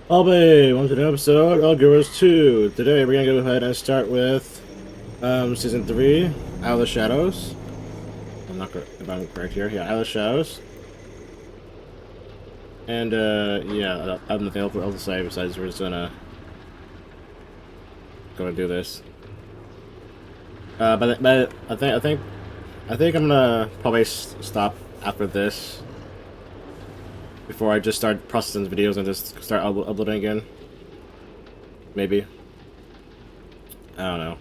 Welcome to the episode of Girls 2. Today we're gonna go ahead and start with season 3, Out of the Shadows. I'm not if I'm correct here. Yeah, Out of the Shadows. And yeah, I have nothing else to say besides we're just gonna go and do this. But I think I'm gonna probably stop after this before I just start processing the videos and just start uploading again. Maybe. I don't know.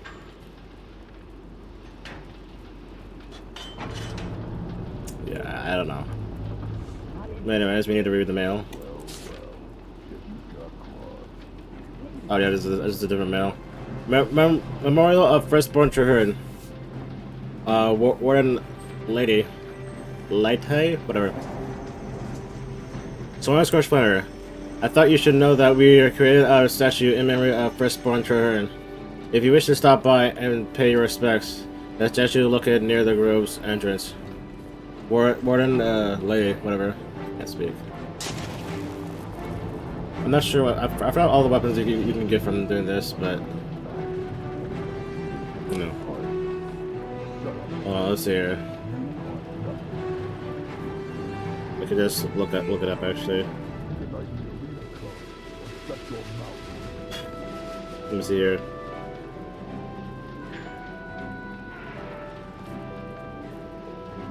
Yeah, I don't know. But anyways, we need to read the mail. Oh yeah, this is a different mail. Memorial of Firstborn Traherne. Warden Lady. Lightai? Whatever. So I'm Scorch Planner. I thought you should know that we created a statue in memory of Firstborn Traherne. If you wish to stop by and pay your respects, the statue is located near the grove's entrance. Warden, Lady, whatever. Can't speak. I'm not sure what. I forgot all the weapons you can get from doing this, but. You know. Hold on, let's see here. I could just look it up actually. Let me see here.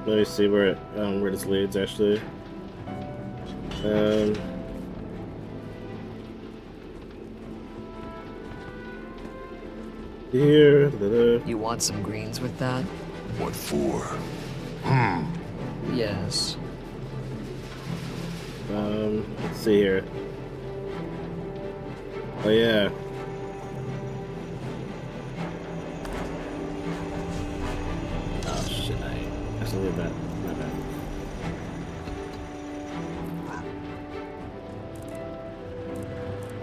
Let me see where this leads actually. Here. You want some greens with that? What for? Yes. Let's see here. Oh yeah. Oh shit, I have to leave that. My bad.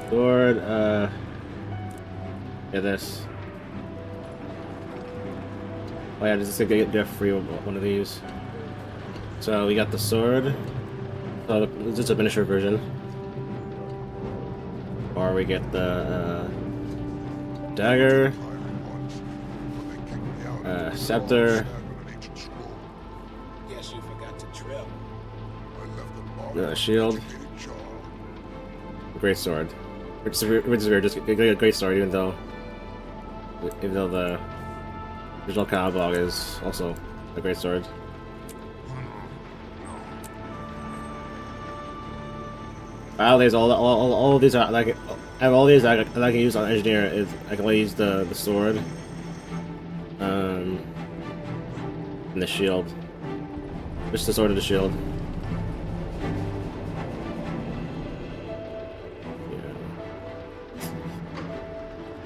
Sword, yeah, this. Oh yeah, just to get a free one of these. So we got the sword. So it's just a miniature version. Or we get the dagger, scepter, Guess you forgot to drill. shield, great sword. Which is weird, just get a great sword even though the original catalog is also a great sword. Nowadays, all of these are like, I have all these that I can use on engineer. Is I can only use the sword, and the shield. Just the sword and the shield.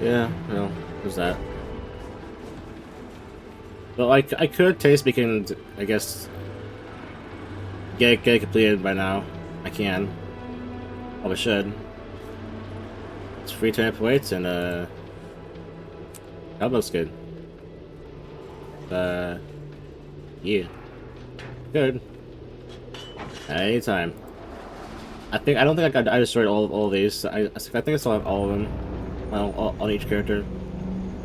Yeah, well, there's that. But like, I could taste speaking, I guess, get it completed by now. I can. Probably should. It's free temp weights and that looks good. Yeah. Good. At any time. I don't think I destroyed all of these. I think I still have all of them. Well, on each character.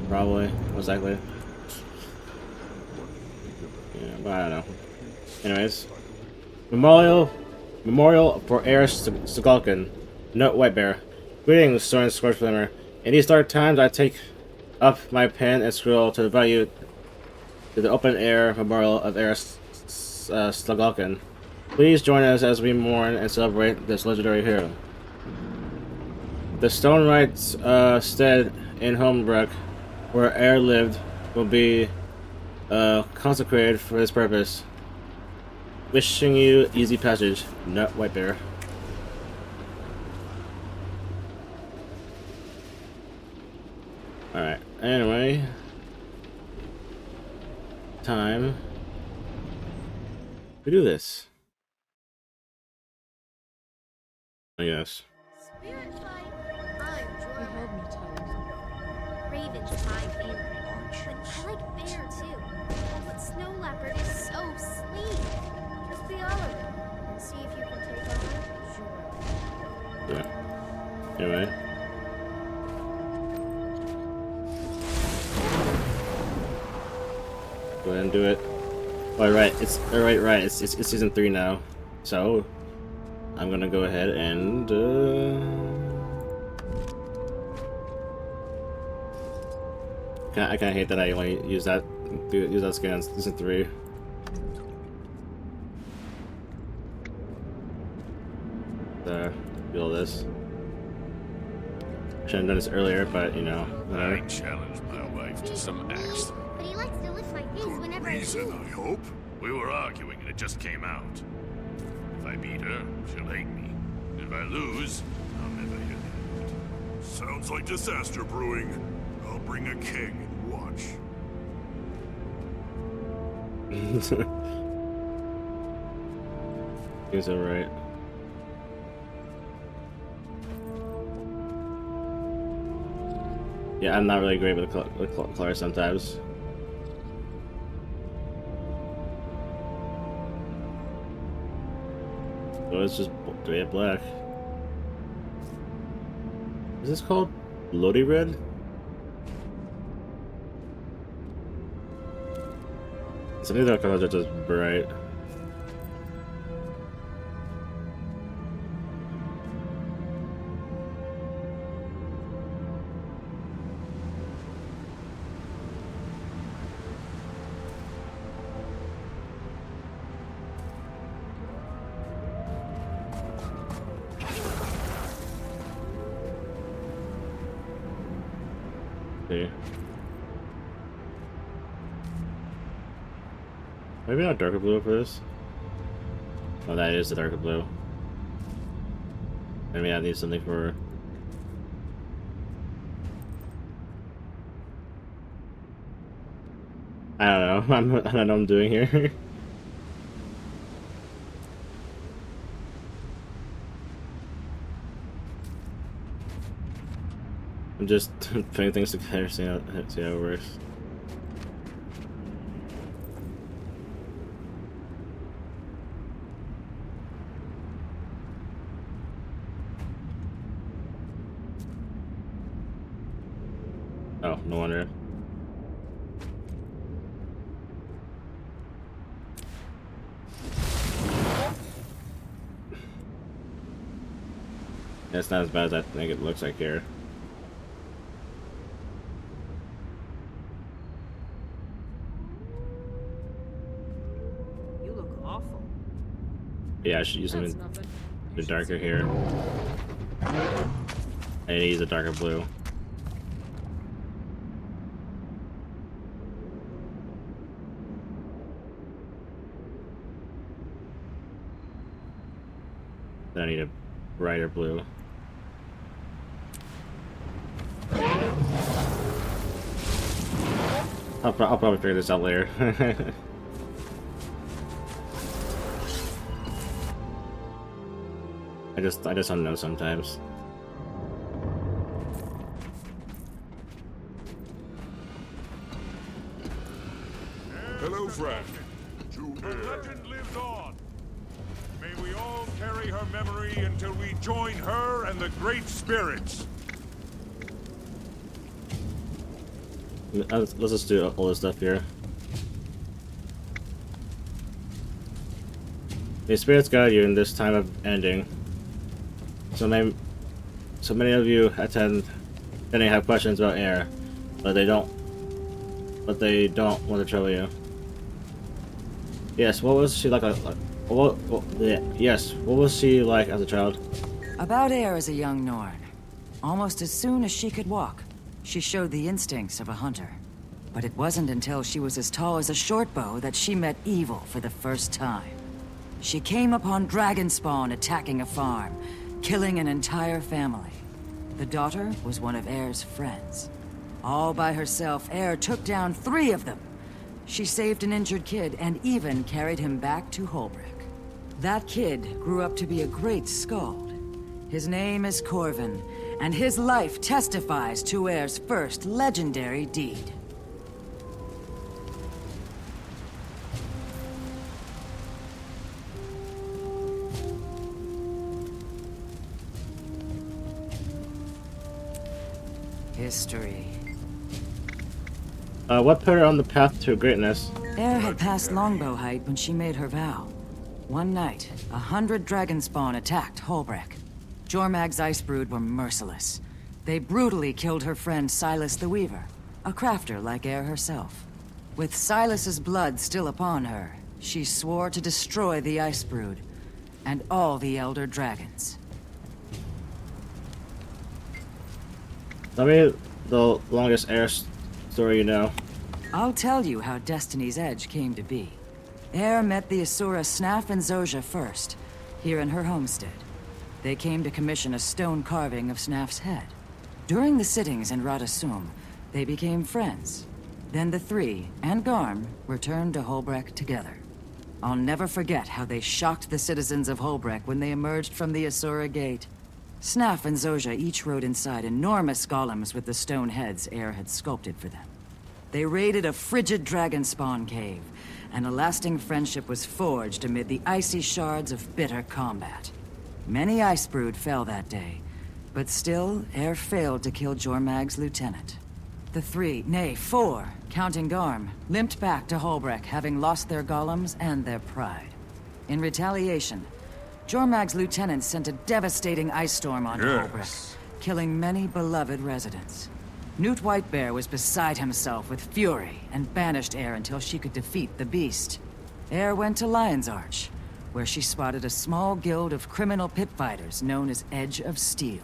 Probably. Most likely. Yeah, but I don't know. Anyways. Memorial for Heir Sgalkin. Note White Bear. Greetings, Soren Scorchflamer. In these dark times, I take up my pen and scroll to invite you to the open air memorial of Heir Sgalkin. Please join us as we mourn and celebrate this legendary hero. The stone rites stead in Homebreck, where Heir lived, will be consecrated for this purpose. Wishing you easy passage, Nut White Bear. Alright, anyway. Time to do this. I guess. Spirit type, I'm Jordan. Raven's my favorite, but I like bear too. But snow leopard is so sleek. Just be all of it and see if you can take on it. Sure. Yeah. Anyway. Go ahead and do it. Oh, right. It's right. It's season 3 now. So I'm gonna go ahead and I kinda hate that I only use that skin on season 3. Do all this. Should have done this earlier, but you know, whatever. I challenged my wife to some axe. But he likes to lift my face Good whenever I reason, shoot. I hope. We were arguing and it just came out. If I beat her, she'll hate me. If I lose, I'll never hear the end. Sounds like disaster brewing. I'll bring a keg and watch. He's alright. Yeah, I'm not really great with color sometimes. So it's just black. Is this called Bloody Red? Some of these colors are just bright. See. Maybe not darker blue for this. Oh, that is the darker blue. Maybe I need something for. I don't know. I don't know what I'm doing here. I'm just putting things together, see how it works. Oh, no wonder. It's not as bad as I think it looks like here. You look awful. Yeah, I should use That's something nothing. the darker here. I need to use a darker blue. Then I need a brighter blue. I'll probably figure this out later. I just don't know sometimes. Hello, friend. The legend lives on. May we all carry her memory until we join her and the great spirits. Let's just do all this stuff here. The spirits guide you in this time of ending. So many of you attend and they have questions about Air, but they don't want to trouble you. Yes, what was she like? Yes, what was she like as a child? About Air as a young Norn. Almost as soon as she could walk, she showed the instincts of a hunter. But it wasn't until she was as tall as a shortbow that she met evil for the first time. She came upon Dragonspawn attacking a farm, killing an entire family. The daughter was one of Air's friends. All by herself, Air took down 3 of them. She saved an injured kid and even carried him back to Holbrook. That kid grew up to be a great skald. His name is Corvin, and his life testifies to Air's first legendary deed. History. What put her on the path to greatness? Air had passed Longbow Height when she made her vow. One night, 100 Dragonspawn attacked Holbreck. Jormag's Icebrood were merciless. They brutally killed her friend Silas the Weaver, a crafter like Air herself. With Silas's blood still upon her, she swore to destroy the Icebrood and all the Elder Dragons. Tell me the longest Air story you know. I'll tell you how Destiny's Edge came to be. Air met the Asura Snaf and Zojja first, here in her homestead. They came to commission a stone carving of Snaf's head. During the sittings in Radasum, they became friends. Then the three, and Garm, returned to Holbreck together. I'll never forget how they shocked the citizens of Holbreck when they emerged from the Asura Gate. Snaf and Zojja each rode inside enormous golems with the stone heads Air had sculpted for them. They raided a frigid Dragonspawn cave, and a lasting friendship was forged amid the icy shards of bitter combat. Many Icebrood fell that day, but still, Air failed to kill Jormag's lieutenant. The three, nay, four, counting Garm, limped back to Holbreck, having lost their golems and their pride. In retaliation, Jormag's lieutenant sent a devastating ice storm onto Holbreck, killing many beloved residents. Newt Whitebear was beside himself with fury and banished Air until she could defeat the beast. Air went to Lion's Arch, where she spotted a small guild of criminal pit fighters known as Edge of Steel.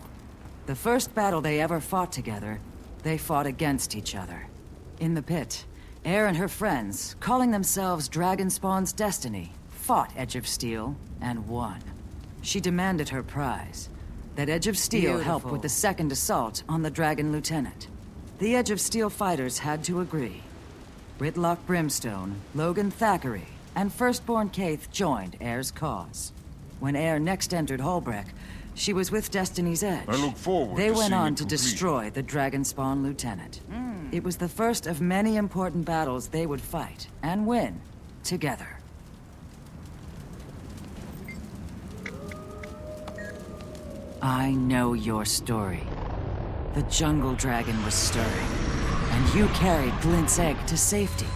The first battle they ever fought together, they fought against each other. In the pit, Air and her friends, calling themselves Dragonspawn's Destiny, fought Edge of Steel and won. She demanded her prize, that Edge of Steel help with the second assault on the Dragon Lieutenant. The Edge of Steel fighters had to agree. Ritlock Brimstone, Logan Thackeray, and Firstborn Kaith joined Air's cause. When Air next entered Holbreck, she was with Destiny's Edge. I look forward They to went seeing on it to complete. destroy the Dragonspawn Lieutenant. It was the first of many important battles they would fight and win together. I know your story. The jungle dragon was stirring, and you carried Glint's egg to safety.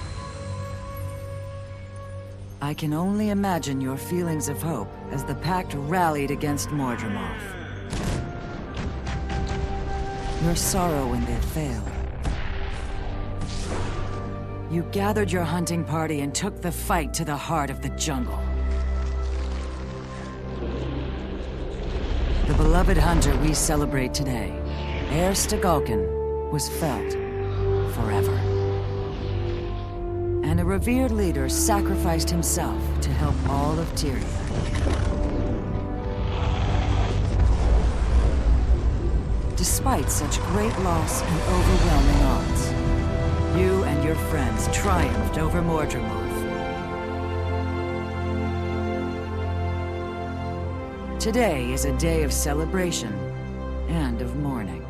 I can only imagine your feelings of hope as the Pact rallied against Mordremoth. Your sorrow when they failed. You gathered your hunting party and took the fight to the heart of the jungle. The beloved hunter we celebrate today, Air Stegalkin, was felled forever. And a revered leader sacrificed himself to help all of Tyria. Despite such great loss and overwhelming odds, you and your friends triumphed over Mordremoth. Today is a day of celebration and of mourning.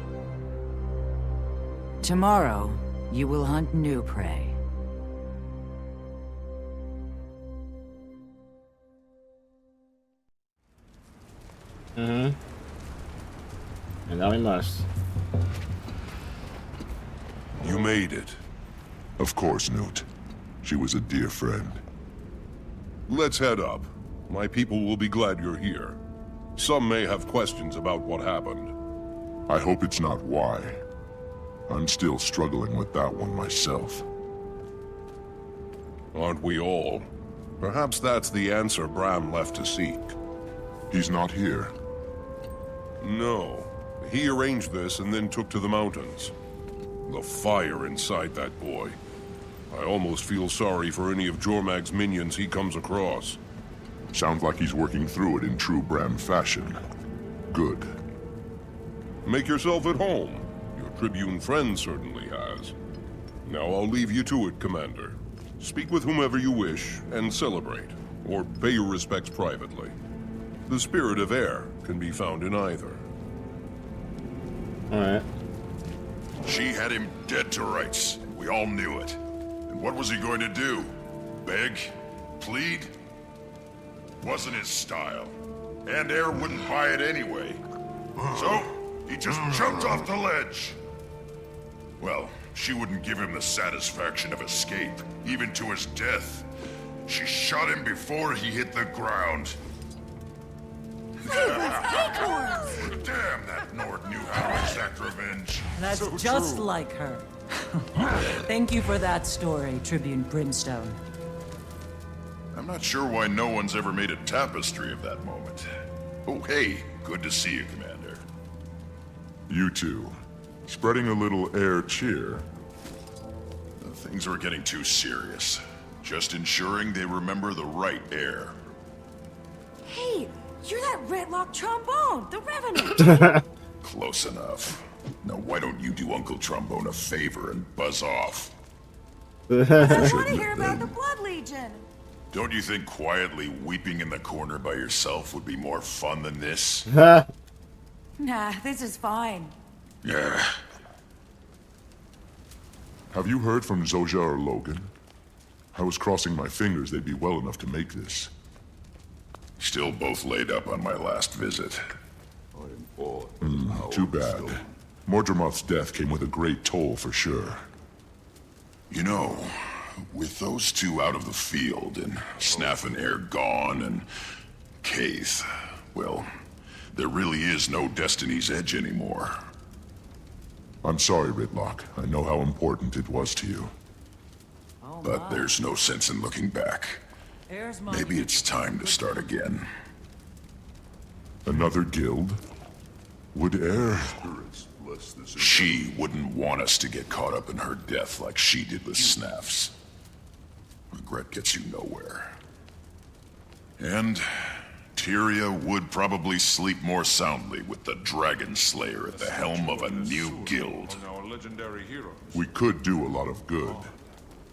Tomorrow, you will hunt new prey. And now we must. You made it. Of course, Newt. She was a dear friend. Let's head up. My people will be glad you're here. Some may have questions about what happened. I hope it's not why. I'm still struggling with that one myself. Aren't we all? Perhaps that's the answer Bram left to seek. He's not here. No. He arranged this and then took to the mountains. The fire inside that boy. I almost feel sorry for any of Jormag's minions he comes across. Sounds like he's working through it in true Bram fashion. Good. Make yourself at home. Your Tribune friend certainly has. Now I'll leave you to it, Commander. Speak with whomever you wish, and celebrate. Or pay your respects privately. The spirit of Air can be found in either. Alright. She had him dead to rights. We all knew it. And what was he going to do? Beg? Plead? Wasn't his style. And Air wouldn't buy it anyway. So, he just jumped off the ledge. Well, she wouldn't give him the satisfaction of escape, even to his death. She shot him before he hit the ground. Damn, that Nord knew how to exact revenge. That's So just true. like her. Thank you for that story, Tribune Brimstone. I'm not sure why no one's ever made a tapestry of that moment. Oh, hey, good to see you, Commander. You two. Spreading a little air cheer. Things are getting too serious. Just ensuring they remember the right air. Hey, you're that Redlock trombone, the Revenant! Close enough. Now why don't you do Uncle Trombone a favor and buzz off? I want to hear about the Blood Legion! Don't you think quietly weeping in the corner by yourself would be more fun than this? Nah, this is fine. Yeah. Have you heard from Zojja or Logan? I was crossing my fingers they'd be well enough to make this. Still both laid up on my last visit. Too bad. Mordremoth's death came with a great toll for sure. You know, with those two out of the field, and Snaffenair gone, and Kaith, well, there really is no Destiny's Edge anymore. I'm sorry, Ridlock. I know how important it was to you. But there's no sense in looking back. Maybe it's time to start again. Another guild? Would Air... She wouldn't want us to get caught up in her death like she did with Snaff's. Regret gets you nowhere. And Tyria would probably sleep more soundly with the Dragon Slayer at the helm of a new guild. On our legendary heroes. We could do a lot of good.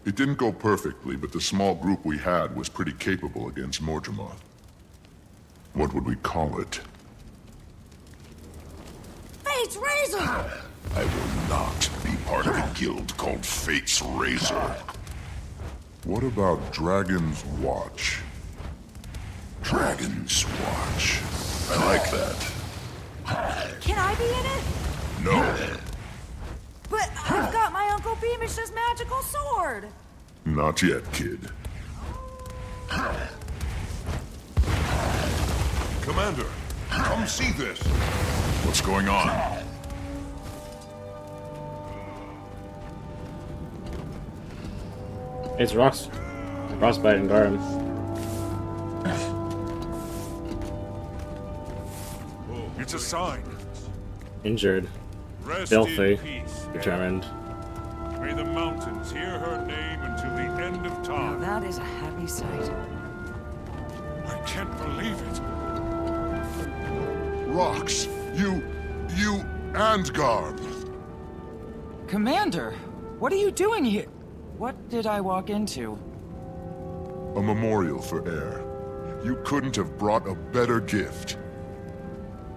It didn't go perfectly, but the small group we had was pretty capable against Mordremoth. What would we call it? Fate's Razor! I will not be part of a guild called Fate's Razor. What about Dragon's Watch? Dragon's Watch. I like that. Can I be in it? No. But I've got my Uncle Beamish's magical sword! Not yet, kid. Commander, come see this. What's going on? It's Rocks. Frostbite and Garum. It's a sign. Injured. Rest Filthy. in peace. Determined. May the mountains hear her name until the end of Now time. that is a happy sight. I can't believe it. Rocks! You and Garb! Commander, what are you doing here? What did I walk into? A memorial for Air. You couldn't have brought a better gift.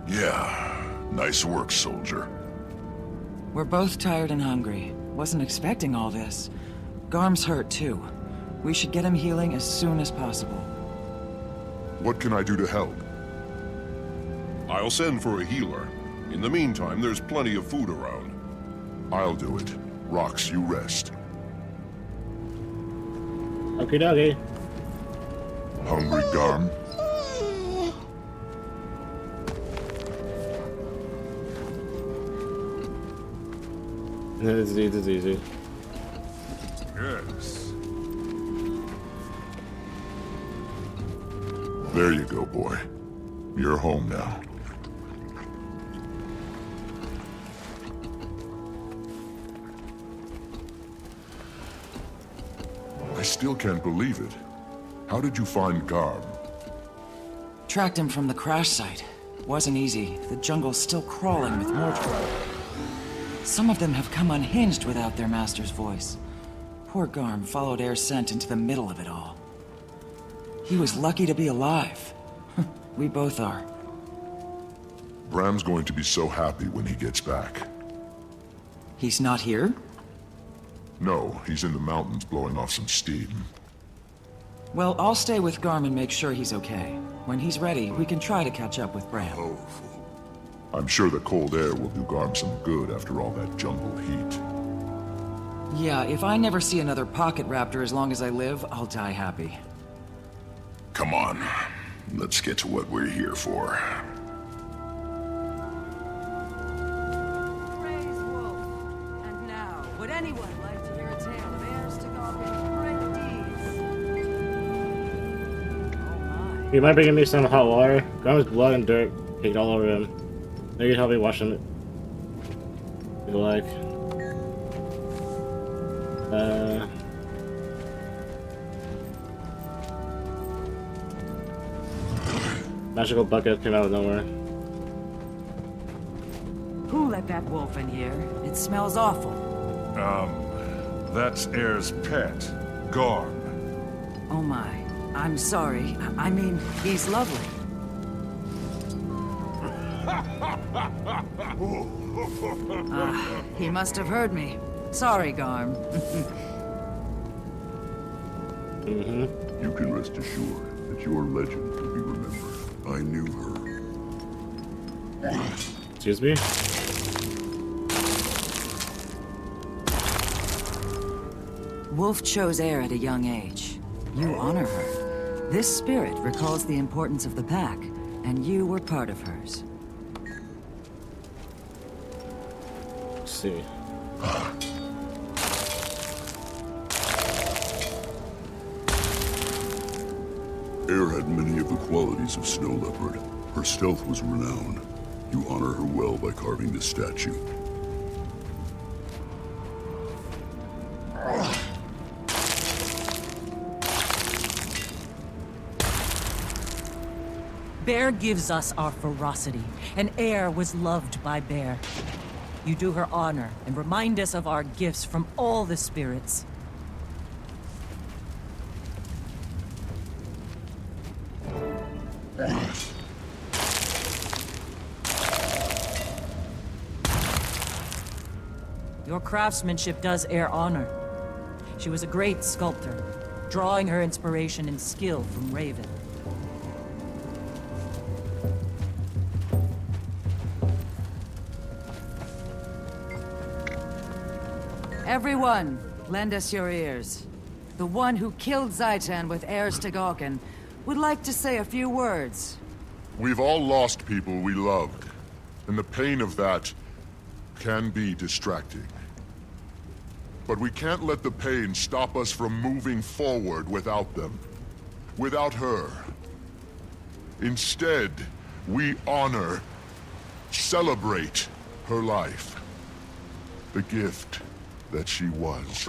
Yeah. Nice work, soldier. We're both tired and hungry. Wasn't expecting all this. Garm's hurt too. We should get him healing as soon as possible. What can I do to help? I'll send for a healer. In the meantime, there's plenty of food around. I'll do it. Rocks, you rest. Okie dokie. Hungry, Garm? It's easy. Yes. There you go, boy. You're home now. I still can't believe it. How did you find Garm? Tracked him from the crash site. Wasn't easy. The jungle's still crawling with Mordremoth. Some of them have come unhinged without their master's voice. Poor Garm followed Air's scent into the middle of it all. He was lucky to be alive. We both are. Bram's going to be so happy when he gets back. He's not here? No, he's in the mountains blowing off some steam. Well, I'll stay with Garm and make sure he's okay. When he's ready, we can try to catch up with Bram. I'm sure the cold air will do Garm some good after all that jungle heat. Yeah, if I never see another pocket raptor as long as I live, I'll die happy. Come on. Let's get to what we're here for. Praise Wolf. And now, would anyone like to hear a tale of heirs to Garfin's great deeds? Oh my. You might be giving me some hot water. Garm's blood and dirt caked all over him. Maybe you help me wash him. If you like. Magical bucket came out of nowhere. Who let that wolf in here? It smells awful. That's Heir's pet, Garm. Oh my. I'm sorry. I mean, he's lovely. He must have heard me. Sorry, Garm. You can rest assured that your legend will be remembered. I knew her. Excuse me? Wolf chose Heir at a young age. You honor her. This spirit recalls the importance of the pack, and you were part of hers. Let's see. Heir had many of the qualities of Snow Leopard. Her stealth was renowned. You honor her well by carving this statue. Bear gives us our ferocity, and Heir was loved by Bear. You do her honor and remind us of our gifts from all the spirits. Your craftsmanship does Heir honor. She was a great sculptor, drawing her inspiration and skill from Raven. Everyone, lend us your ears. The one who killed Zaitan with heirs to Galkin would like to say a few words. We've all lost people we loved, and the pain of that can be distracting. But we can't let the pain stop us from moving forward without them. Without her. Instead, we honor, celebrate her life. The gift that she was.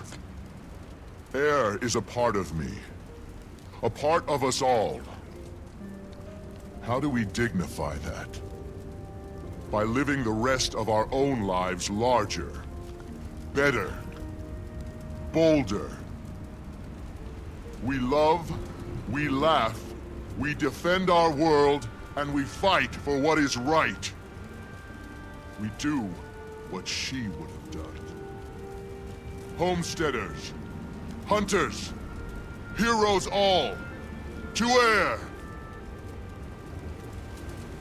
Heir is a part of me. A part of us all. How do we dignify that? By living the rest of our own lives larger, better, bolder. We love, we laugh, we defend our world, and we fight for what is right. We do what she would have done. Homesteaders, hunters, heroes all, to Heir!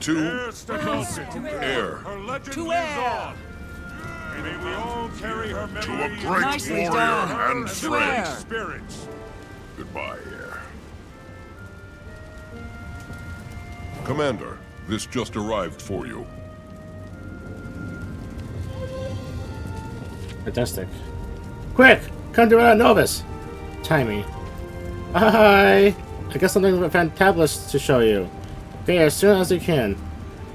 To Heirs to Galkin. Heir. Her legend To lives Heir. on. May we all carry her To memory a great Nicely warrior done. and the friend. great spirits. Goodbye, Heir. Commander, this just arrived for you. Fantastic. Quick! Come to Novus! Timey. Hi! I got something fantabulous to show you. Okay, as soon as you can.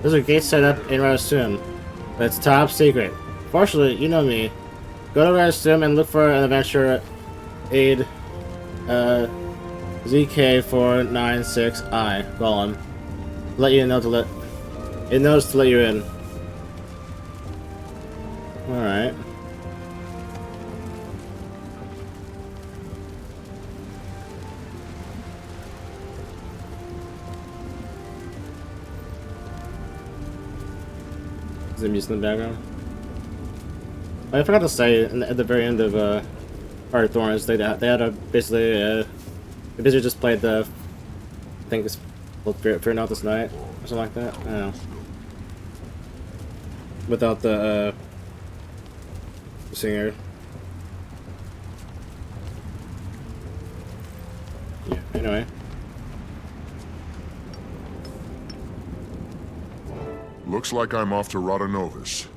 There's a gate set up in Radisum, but it's top secret. Fortunately, you know me. Go to Radisum and look for an adventure aid ZK496I Golem. Let you know to let it knows to let you in. Alright. Is there music in the background? I forgot to say at the very end of Heart of Thorns, they had a basically they basically just played the I think it's called Fear Not This Night or something like that. I don't know. Without the singer. Anyway. Looks like I'm off to Rotanovis.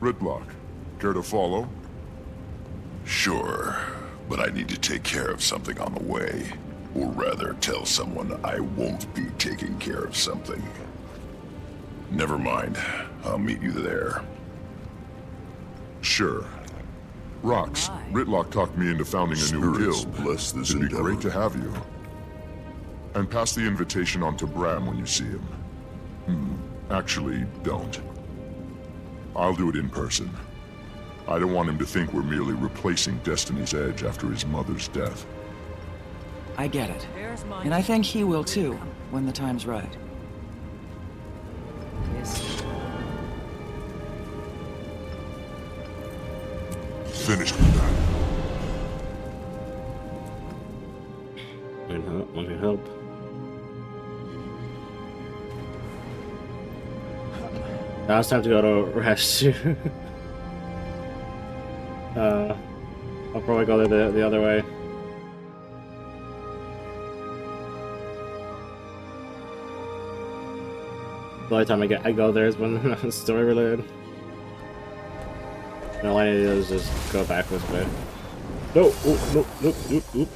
Ritlock, care to follow? Sure, but I need to take care of something on the way. Or rather, tell someone I won't be taking care of something. Never mind. I'll meet you there. Sure. Rox, Ritlock talked me into founding a new Spirits guild. bless this It'd be endeavor. great to have you. And pass the invitation on to Bram when you see him. Actually, don't. I'll do it in person. I don't want him to think we're merely replacing Destiny's Edge after his mother's death. I get it. And I think he will too, when the time's right. Finished with that. One can help. Now it's time to go to rest. I'll probably go the other way. The only time I go there is when it's story related. And all I need to do is just go back this way. No! Oop, nope, nope, oop.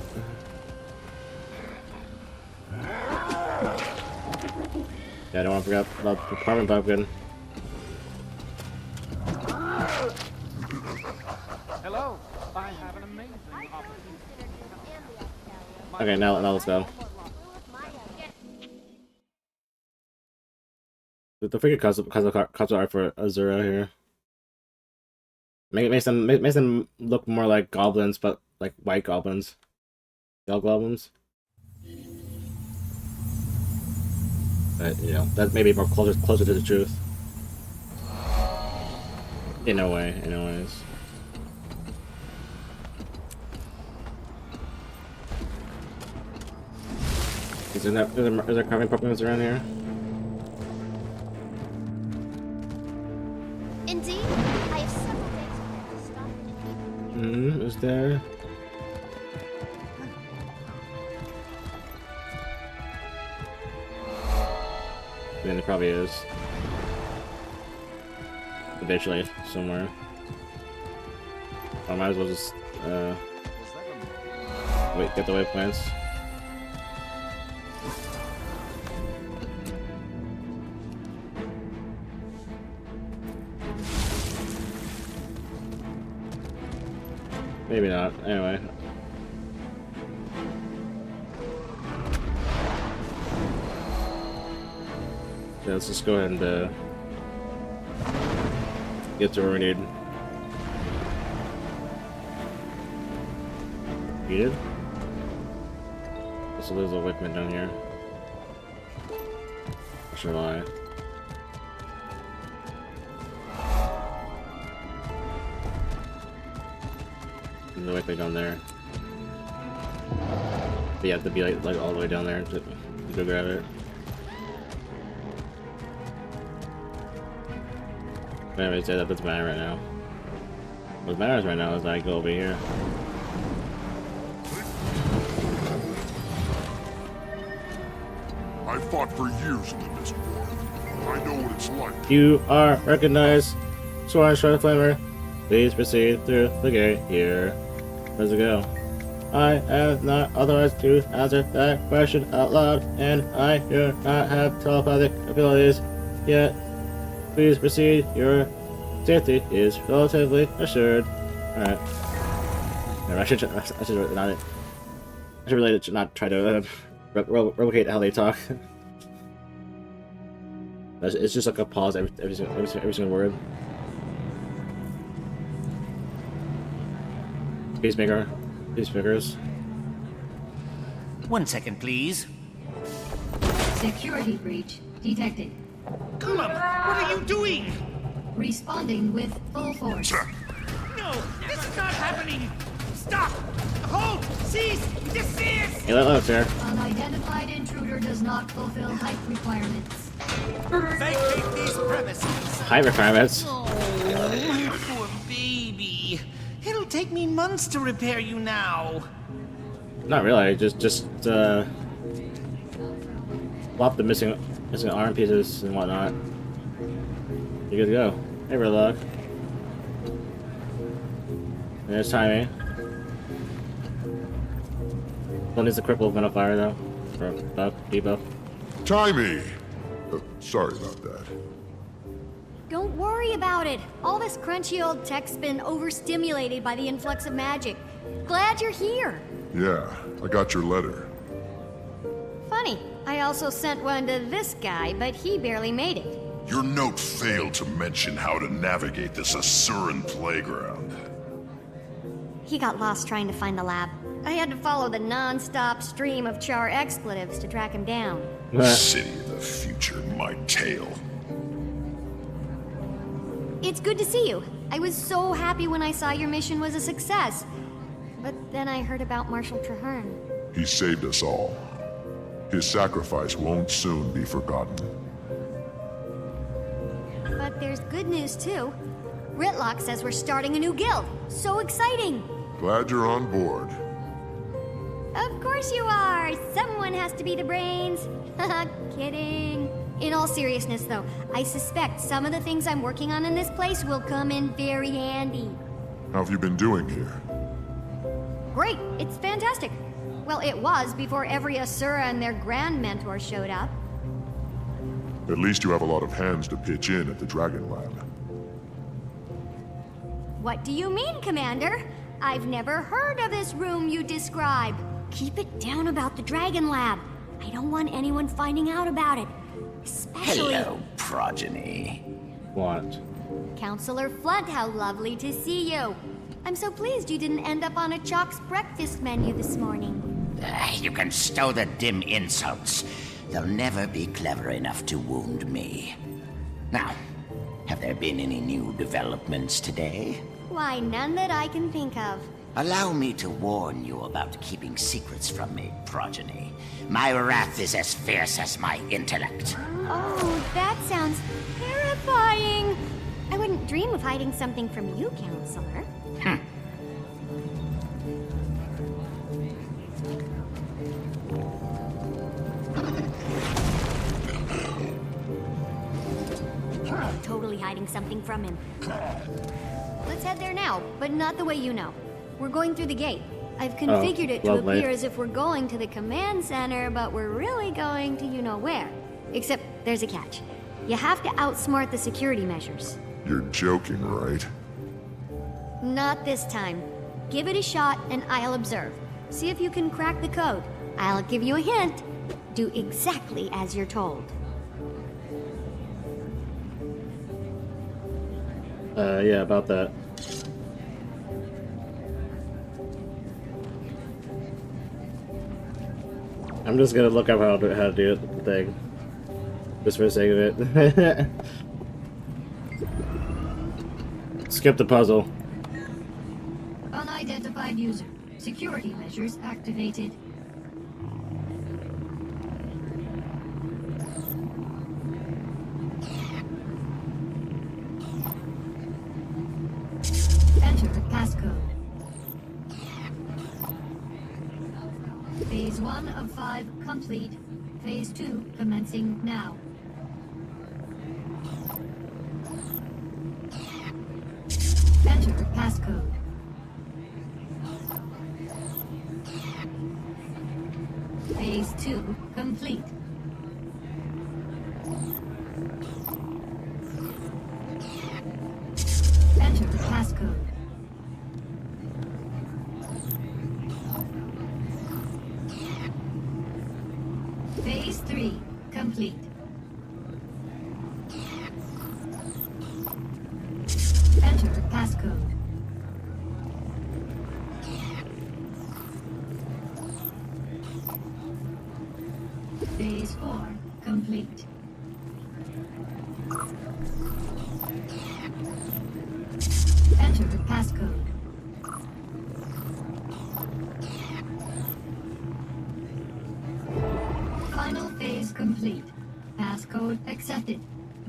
Yeah, I don't want to forget about the apartment pumpkin. Hello. I have an amazing opportunity. Okay, now let's go. The freaking cups art for Azura here. Makes them look more like goblins, but like white goblins. Yellow goblins. But you know, that may be more closer to the truth. In a way, anyways. Is there carving pumpkins around here? Indeed, I have several days prepared to stop in and Is there? I mean, there probably is. Eventually, somewhere. I might as well just, wait, get the waypoints. Maybe not. Anyway. Yeah, let's just go ahead and get to where we need. Needed? So there's a waypoint down here. Or should I? The way down there. But you have to be like all the way down there to go grab it. But anyways, yeah, that doesn't matter right now. What matters right now is that I go over here. I fought for years in the Mist War. I know what it's like. You are recognized, Sworn Shard Flamer. Please proceed through the gate here. Where's it go? I am not authorized to answer that question out loud, and I do not have telepathic abilities yet. Please proceed. Your safety is relatively assured. Alright. I should really not try to replicate how they talk. It's just like a pause every single word. Peacemakers. 1 second, please. Security breach detected. Kulum, what are you doing? Responding with full force. No, this is not happening. Stop! Hold! Cease! Desist! Hey, look there. Unidentified intruder does not fulfill height requirements. Vacate these premises. Height requirements. Oh, my poor baby. It'll take me months to repair you now. Not really. Just swap the missing arm pieces and whatnot. You're good to go. Hey, Redlock. There's timing. Still needs a cripple gun of fire though. For buff, debuff. Timey! Sorry about that. Don't worry about it. All this crunchy old tech's been overstimulated by the influx of magic. Glad you're here. Yeah, I got your letter. Funny, I also sent one to this guy, but he barely made it. Your note failed to mention how to navigate this Asuran playground. He got lost trying to find the lab. I had to follow the non-stop stream of Char expletives to track him down. City of the future, my tail. It's good to see you. I was so happy when I saw your mission was a success. But then I heard about Marshal Traherne. He saved us all. His sacrifice won't soon be forgotten. But there's good news too. Ritlock says we're starting a new guild. So exciting! Glad you're on board. Of course you are! Someone has to be the brains. Haha, kidding. In all seriousness though, I suspect some of the things I'm working on in this place will come in very handy. How have you been doing here? Great, it's fantastic. Well, it was before every Asura and their grand mentor showed up. At least you have a lot of hands to pitch in at the Dragon Lab. What do you mean, Commander? I've never heard of this room you describe. Keep it down about the Dragon Lab. I don't want anyone finding out about it. Especially... Hello, progeny. What? Counselor Flunt, how lovely to see you. I'm so pleased you didn't end up on a Chalk's breakfast menu this morning. You can stow the dim insults. They'll never be clever enough to wound me. Now, have there been any new developments today? Why, none that I can think of. Allow me to warn you about keeping secrets from me, progeny. My wrath is as fierce as my intellect. Oh, that sounds terrifying. I wouldn't dream of hiding something from you, Counselor. Totally hiding something from him. Let's head there now, but not the way you know. We're going through the gate. I've configured it to lovely. appear as if we're going to the command center, but we're really going to you-know-where. Except there's a catch. You have to outsmart the security measures. You're joking, right? Not this time. Give it a shot and I'll observe. See if you can crack the code. I'll give you a hint. Do exactly as you're told. Yeah, about that. I'm just gonna look up how to do the thing. Just for the sake of it. Skip the puzzle. Unidentified user. Security measures activated. Enter passcode. Phase 1 of 5 complete. Phase 2 commencing now. Enter passcode. Phase 2 complete. Enter passcode. Phase 3 complete. Enter passcode. Phase 4 complete. Enter passcode. Final phase complete. Passcode accepted.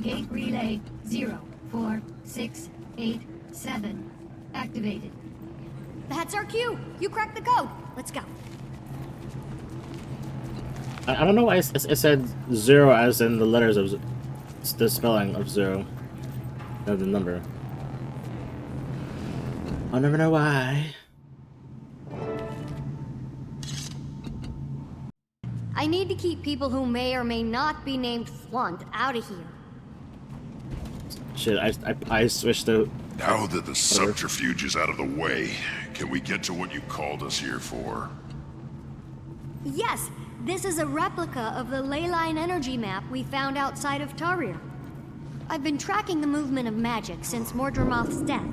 Gate relay 04687 activated. That's our cue. You cracked the code. Let's go. I don't know why it said 0 as in the letters of the spelling of 0. Of the number. I'll never know why. I need to keep people who may or may not be named Flunt out of here. Shit, I switched to... Now that the subterfuge is out of the way, can we get to what you called us here for? Yes, this is a replica of the Leyline energy map we found outside of Tarir. I've been tracking the movement of magic since Mordremoth's death.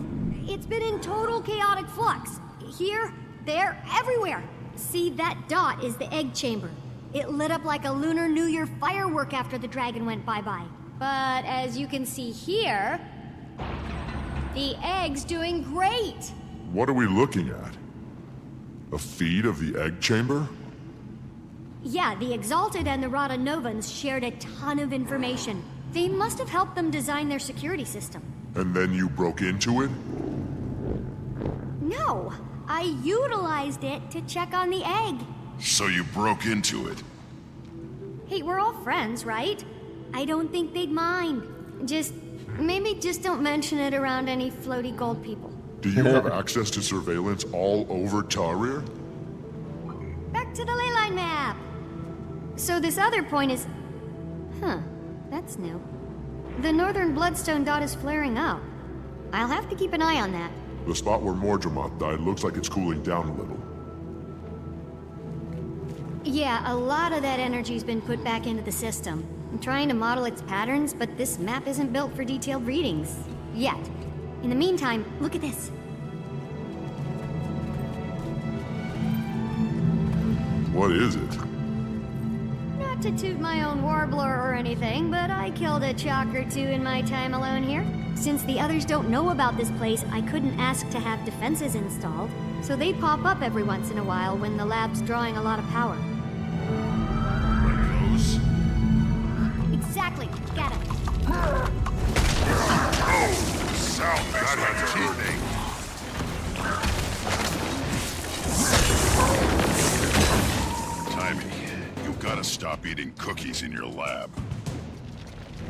It's been in total chaotic flux. Here, there, everywhere. See, that dot is the egg chamber. It lit up like a Lunar New Year firework after the dragon went bye-bye. But as you can see here, the egg's doing great. What are we looking at? A feed of the egg chamber? Yeah, the Exalted and the Rada Novans shared a ton of information. They must have helped them design their security system. And then you broke into it? No, I utilized it to check on the egg. So you broke into it? Hey, we're all friends, right? I don't think they'd mind. Maybe just don't mention it around any floaty gold people. Do you have access to surveillance all over Tarir? Back to the Leyline map. So this other point is... Huh, that's new. The northern bloodstone dot is flaring up. I'll have to keep an eye on that. The spot where Mordremoth died looks like it's cooling down a little. Yeah, a lot of that energy's been put back into the system. I'm trying to model its patterns, but this map isn't built for detailed readings. Yet. In the meantime, look at this. What is it? Not to toot my own warbler or anything, but I killed a chalk or two in my time alone here. Since the others don't know about this place, I couldn't ask to have defenses installed, so they pop up every once in a while when the lab's drawing a lot of power. Like those? Exactly. Got it. Oh, sound makes my teeth ache. Timmy, you gotta stop eating cookies in your lab.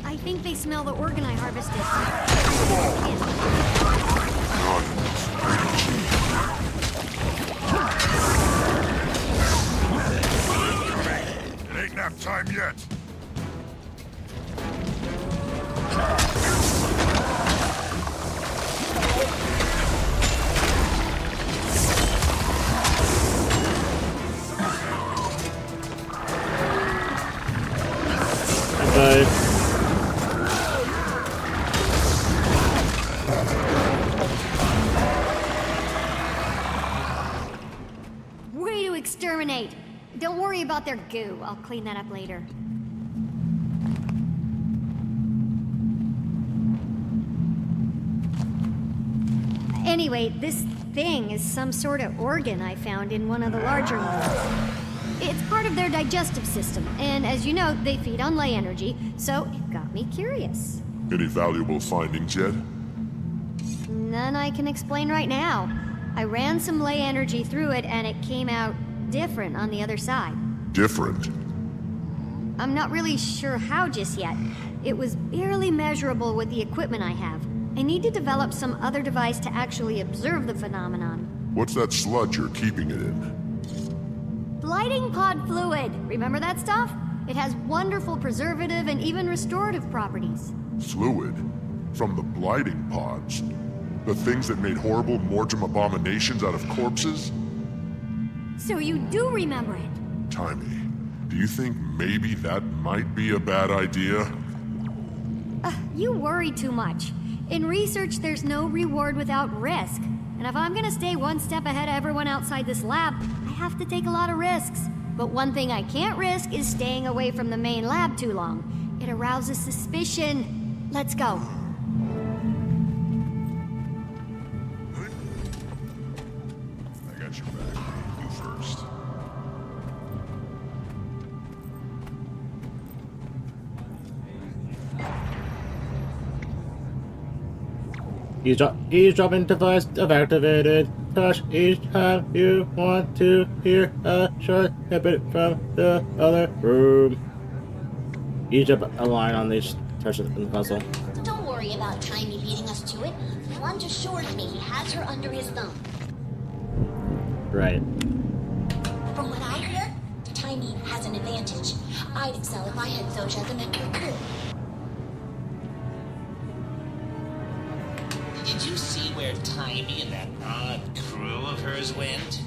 I think they smell the organ I harvested. It ain't nap time yet. Way to exterminate! Don't worry about their goo. I'll clean that up later. Anyway, this thing is some sort of organ I found in one of the larger ones. It's part of their digestive system, and as you know, they feed on ley energy, so it got me curious. Any valuable findings yet? None I can explain right now. I ran some ley energy through it, and it came out different on the other side. Different? I'm not really sure how just yet. It was barely measurable with the equipment I have. I need to develop some other device to actually observe the phenomenon. What's that sludge you're keeping it in? Blighting pod fluid. Remember that stuff? It has wonderful preservative and even restorative properties. Fluid? From the blighting pods? The things that made horrible Mordrim abominations out of corpses? So you do remember it? Timmy, do you think maybe that might be a bad idea? You worry too much. In research, there's no reward without risk. And if I'm gonna stay one step ahead of everyone outside this lab, I have to take a lot of risks. But one thing I can't risk is staying away from the main lab too long. It arouses suspicion. Let's go. I got your back. You first. Eavesdropping device activated. Touch each time you want to hear a short snippet from the other room. Eavesdrop a line on each touch in the puzzle. Don't worry about Tiny beating us to it. Flunch assures me he has her under his thumb. Right. From what I hear, Tiny has an advantage. I'd excel if I had Zosha as a member of crew. Did you see where Tiny and that odd crew of hers went?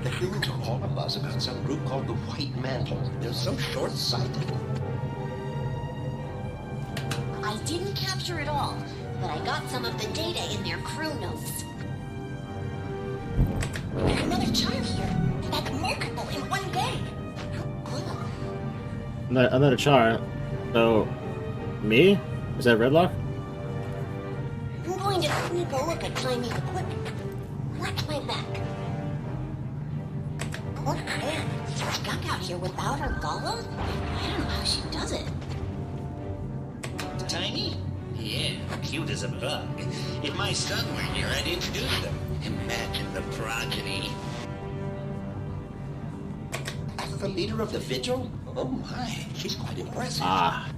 The humans are all a buzz about some group called the White Mantle. They're so short-sighted. I didn't capture it all, but I got some of the data in their crew notes. Another child here. That's multiple in one day. Another char. So, me? Is that Redlock? I'm going to sneak a look at Tiny's equipment. Watch my back. Oh man, stuck out here without her golem? I don't know how she does it. Tiny? Yeah, cute as a bug. If my son were here, I'd introduce them. Imagine the progeny. As the leader of the Vigil? Oh my, she's quite impressive. Ah.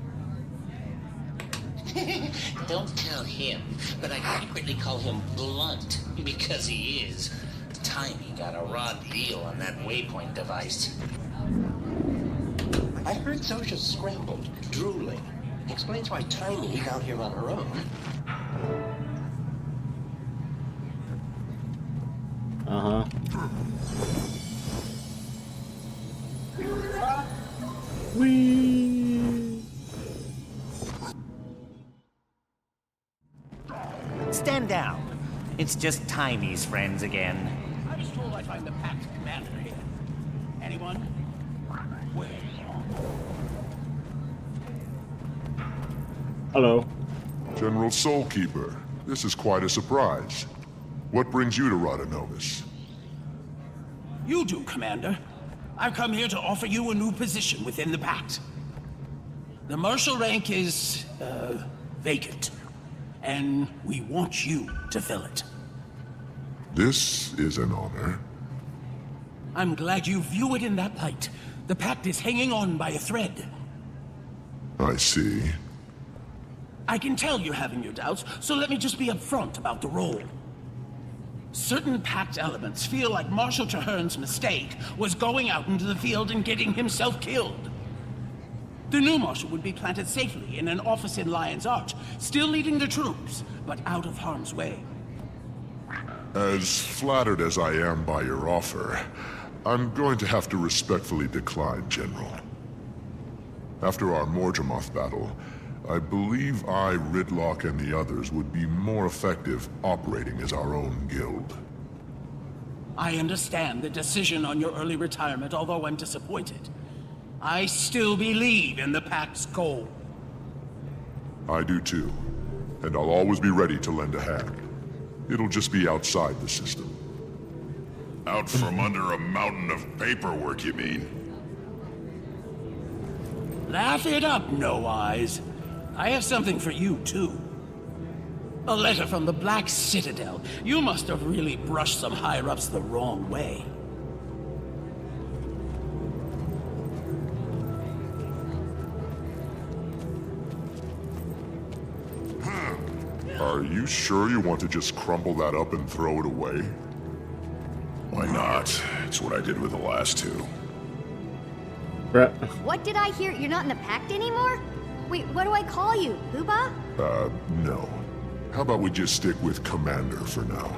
Don't tell him, but I secretly call him Blunt, because he is. Tiny got a raw deal on that waypoint device. I heard Zosha's scrambled, drooling. Explains why Tiny's out here on her own. Uh-huh. Whee! Stand down. It's just Tiny's friends again. I was told I'd find the Pact commander here. Anyone? Where? Hello. General Soulkeeper, this is quite a surprise. What brings you to Rhodonomus? You do, Commander. I've come here to offer you a new position within the Pact. The marshal rank is, vacant. And we want you to fill it. This is an honor. I'm glad you view it in that light. The Pact is hanging on by a thread. I see. I can tell you're having your doubts, so let me just be upfront about the role. Certain Pact elements feel like Marshal Traherne's mistake was going out into the field and getting himself killed. The new Marshal would be planted safely in an office in Lion's Arch, still leading the troops, but out of harm's way. As flattered as I am by your offer, I'm going to have to respectfully decline, General. After our Morgemoth battle, I believe I, Ridlock, and the others would be more effective operating as our own guild. I understand the decision on your early retirement, although I'm disappointed. I still believe in the Pact's goal. I do too, and I'll always be ready to lend a hand. It'll just be outside the system. Out from under a mountain of paperwork, you mean? Laugh it up, No Eyes. I have something for you, too. A letter from the Black Citadel. You must have really brushed some higher-ups the wrong way. Are you sure you want to just crumple that up and throw it away? Why not? It's what I did with the last two. What did I hear? You're not in the Pact anymore? Wait, what do I call you? Booba? No. How about we just stick with Commander for now?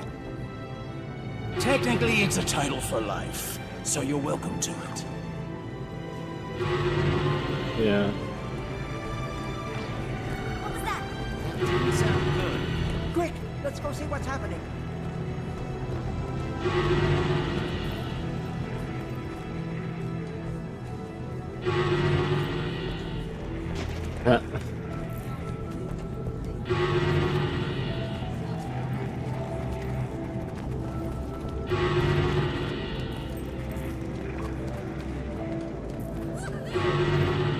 Technically, it's a title for life, so you're welcome to it. Yeah. What was that? Didn't sound good. Quick, let's go see what's happening.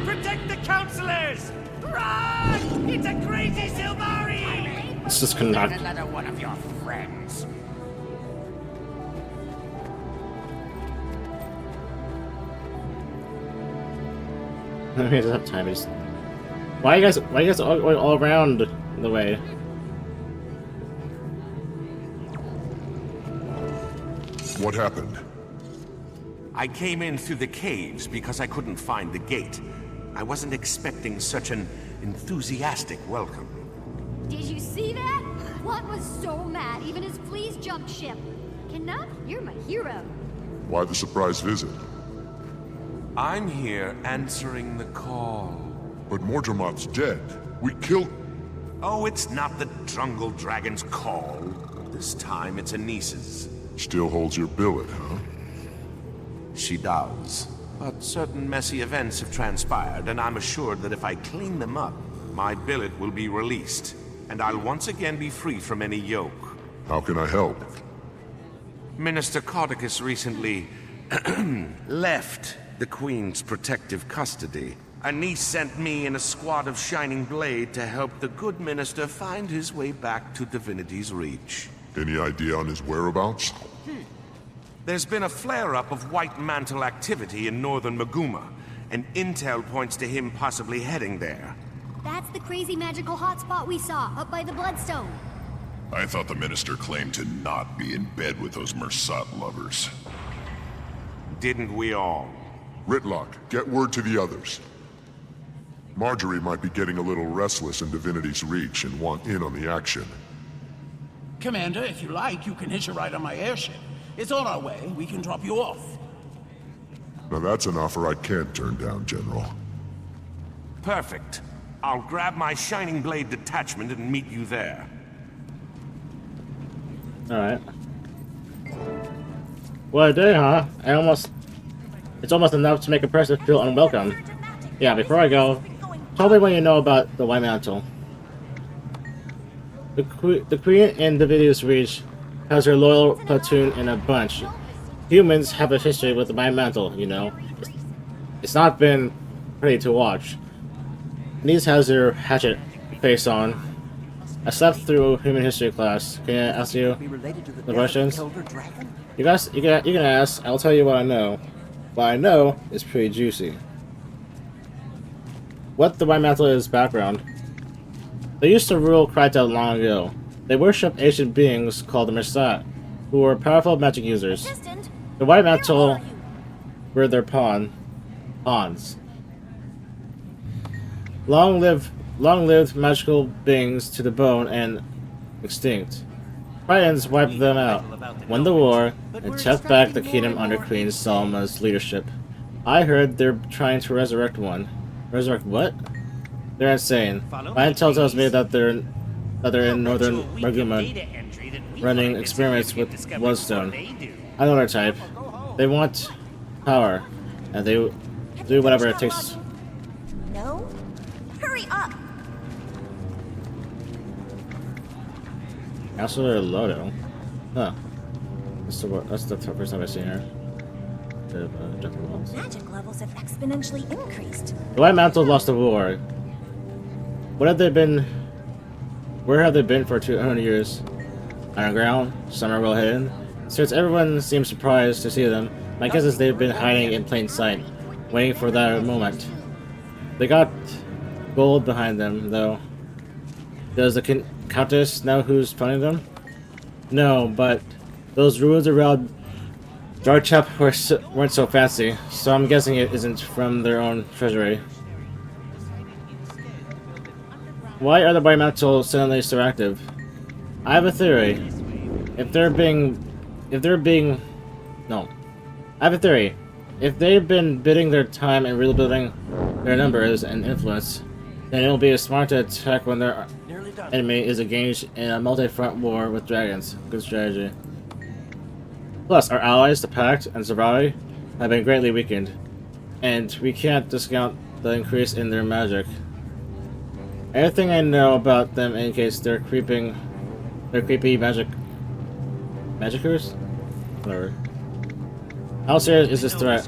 Protect the counselors! Run! It's a crazy This is gonna knock. Another one of your friends. I mean, that time is. Why you guys all around the way? What happened? I came in through the caves because I couldn't find the gate. I wasn't expecting such an enthusiastic welcome. Did you see that? Blunt was so mad, even his fleas jumped ship. Knup, you're my hero. Why the surprise visit? I'm here answering the call. But Mordramoth's dead. We killed... Oh, it's not the Drungle Dragon's call. This time it's Anise's. Still holds your billet, huh? She does. But certain messy events have transpired, and I'm assured that if I clean them up, my billet will be released, and I'll once again be free from any yoke. How can I help? Minister Codicus recently left the Queen's protective custody. Anise sent me and a squad of Shining Blade to help the good minister find his way back to Divinity's Reach. Any idea on his whereabouts? There's been a flare-up of White Mantle activity in northern Maguma, and intel points to him possibly heading there. That's the crazy magical hotspot we saw, up by the Bloodstone. I thought the minister claimed to not be in bed with those Mersat lovers. Didn't we all? Ritlock, get word to the others. Marjorie might be getting a little restless in Divinity's Reach and want in on the action. Commander, if you like, you can hitch a ride on my airship. It's on our way. We can drop you off. Now that's an offer I can't turn down, General. Perfect. I'll grab my Shining Blade detachment and meet you there. Alright. What a day, huh? It's almost enough to make a person feel unwelcome. Yeah, before I go, tell me what you know about the White Mantle. The Queen in Divinity's Reach has her loyal platoon in a bunch. Humans have a history with the White Mantle, you know. It's not been pretty to watch. Anise has her hatchet face on. I slept through human history class. Can I ask you the questions? You can ask. I'll tell you what I know. What I know is pretty juicy. What the White Mantle is background. They used to rule Kryta long ago. They worshipped ancient beings called the Mersat, who were powerful magic users. The White Mantle were their pawns. Long-lived magical beings to the bone and extinct. Titans wiped them out, won the war, and kept back the kingdom under Queen Salma's leadership. I heard they're trying to resurrect one. Resurrect what? They're insane. My intel tells me that they're in northern Maguma running experiments with Bloodstone. I know their type. They want power, and they do whatever it takes. No? Hurry up! Counselor Lodo. Huh. That's the first time I've seen her. Magic levels have exponentially increased. The White Mantle lost the war. What have they been? Where have they been for 200 years? Underground? Somewhere well hidden? Since everyone seems surprised to see them, my guess is they've been hiding in plain sight, waiting for that moment. They got gold behind them, though. Does the Countess know who's funding them? No, but those ruins around Jarchep weren't so fancy, so I'm guessing it isn't from their own treasury. Why are the White Mantle suddenly so active? I have a theory. If they've been bidding their time and rebuilding their numbers and influence, then it'll be smart to attack when their enemy is engaged in a multi-front war with dragons. Good strategy. Plus, our allies, the Pact and Zavali, have been greatly weakened, and we can't discount the increase in their magic. Everything I know about them indicates they're creepy magicers? Whatever. How serious is this threat?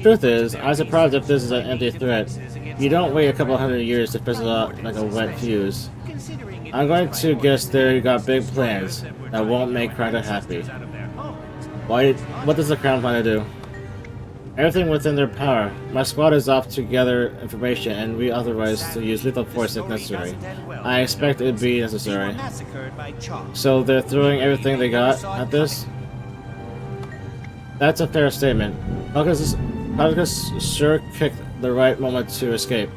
Truth is, I'm surprised if this is an empty threat. You don't wait a couple hundred years to fizzle out like a wet fuse. I'm going to guess they got big plans that won't make Krata happy. What does the Crown plan to do? Everything within their power. My squad is off to gather information and we authorize to use lethal force if necessary. I expect it'd be necessary. So they're throwing everything they got at this? That's a fair statement. Kalkus sure picked the right moment to escape.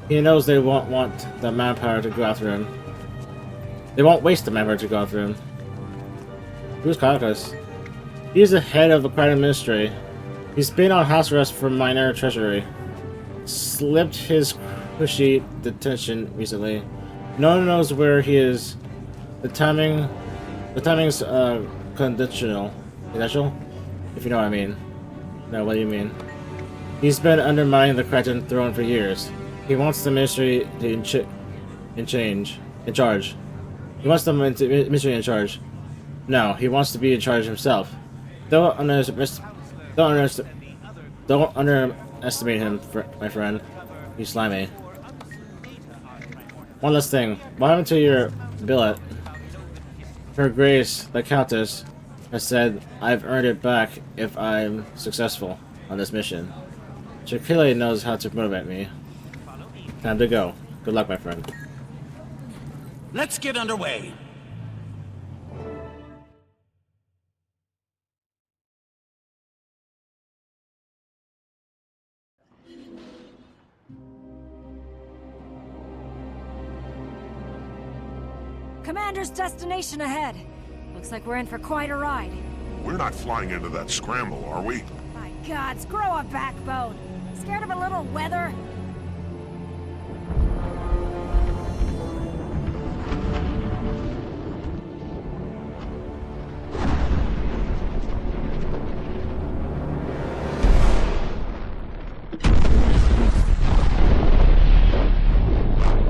He knows they won't want the manpower to go after him. They won't waste the manpower to go after him. Who's Kalkus? He's the head of the Crown Ministry. He's been on house arrest for minor treachery. Slipped his cushy detention recently. No one knows where he is. The timing's conditional. Conditional? If you know what I mean. No, what do you mean? He's been undermining the Kraken throne for years. He wants the ministry in charge. He wants the ministry in charge. No, he wants to be in charge himself. Don't underestimate him, my friend. He's slimy. One last thing. What happened to your billet? Her Grace, the Countess, has said I've earned it back if I'm successful on this mission. She clearly knows how to motivate me. Time to go. Good luck, my friend. Let's get underway. Commander's destination ahead. Looks like we're in for quite a ride. We're not flying into that scramble, are we? My gods, grow a backbone. Scared of a little weather?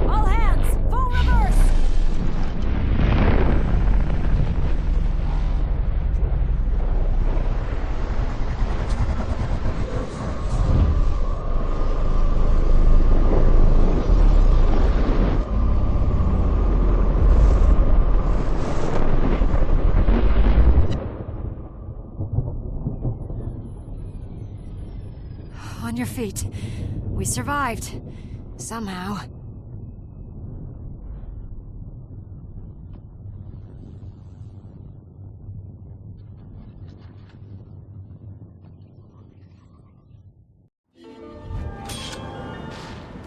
All hands, full reverse! On your feet. We survived. Somehow.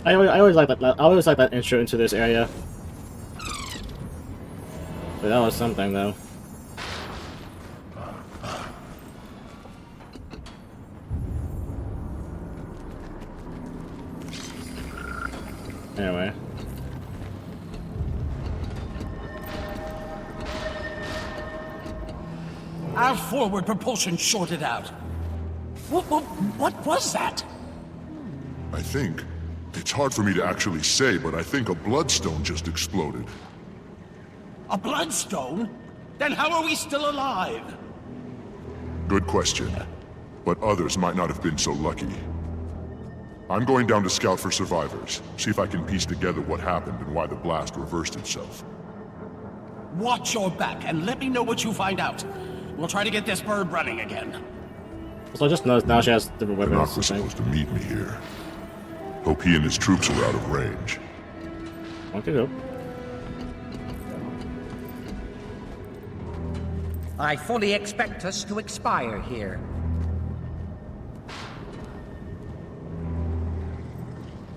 I always like that. I always like that intro into this area. But that was something, though. Anyway. Our forward propulsion shorted out. What was that? I think. It's hard for me to actually say, but I think a bloodstone just exploded. A bloodstone? Then how are we still alive? Good question. But others might not have been so lucky. I'm going down to scout for survivors, see if I can piece together what happened and why the blast reversed itself. Watch your back and let me know what you find out. We'll try to get this bird running again. So I just noticed now she has different weapons. Canuck was supposed to meet me here. Hope he and his troops are out of range. Okay, go. I fully expect us to expire here.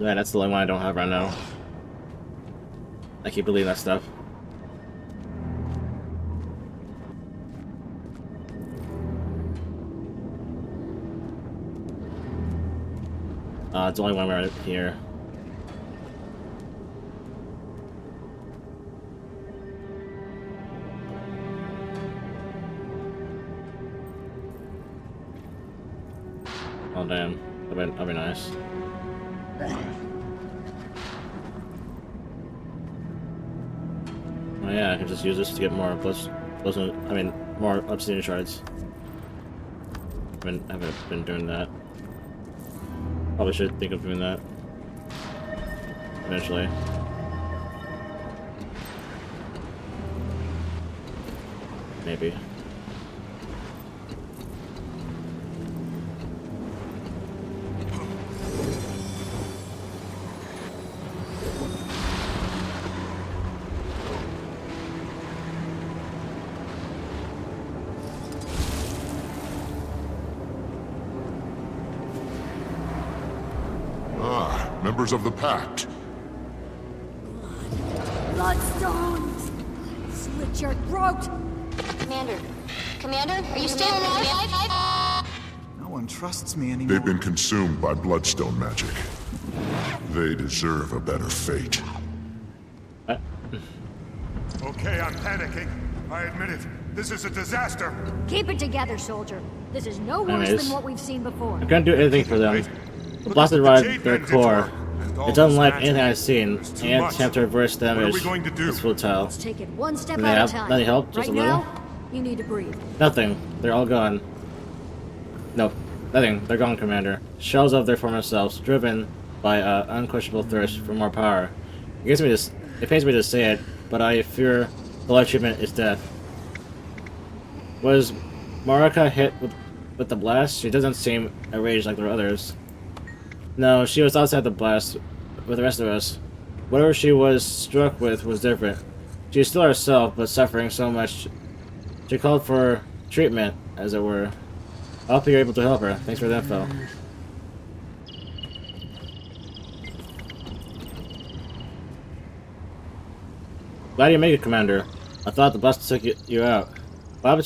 Yeah, that's the only one I don't have right now. I keep believing that stuff. It's only one right here. Oh damn, that'd be nice. Oh yeah, I can just use this to get more more obsidian shards. Haven't been doing that. Probably should think of doing that eventually. maybe. Members of the Pact. Bloodstones! Slit your throat! Commander, are you still alive? No one trusts me anymore. They've been consumed by Bloodstone magic. They deserve a better fate. Okay, I'm panicking. I admit it. This is a disaster. Keep it together, soldier. This is no worse Anyways, than what we've seen before. I couldn't do anything for them. The blasted rod their core. It's unlike anything I've seen, and attempt to reverse damage is futile. Let's take it one step Do at a they time. have any help? Just Right a little? now, you need to breathe. Nothing. They're all gone. Nope. Nothing. They're gone, Commander. Shells of their former selves, driven by unquestionable thirst for more power. It pains me to say it, but I fear the life treatment is death. Was Marika hit with the blast? She doesn't seem enraged like the others. No, she was outside the blast with the rest of us. Whatever she was struck with was different. She is still herself, but suffering so much. She called for treatment, as it were. I hope you're able to help her. Thanks for the info. Glad you made it, Commander. I thought the blast took you out. What happened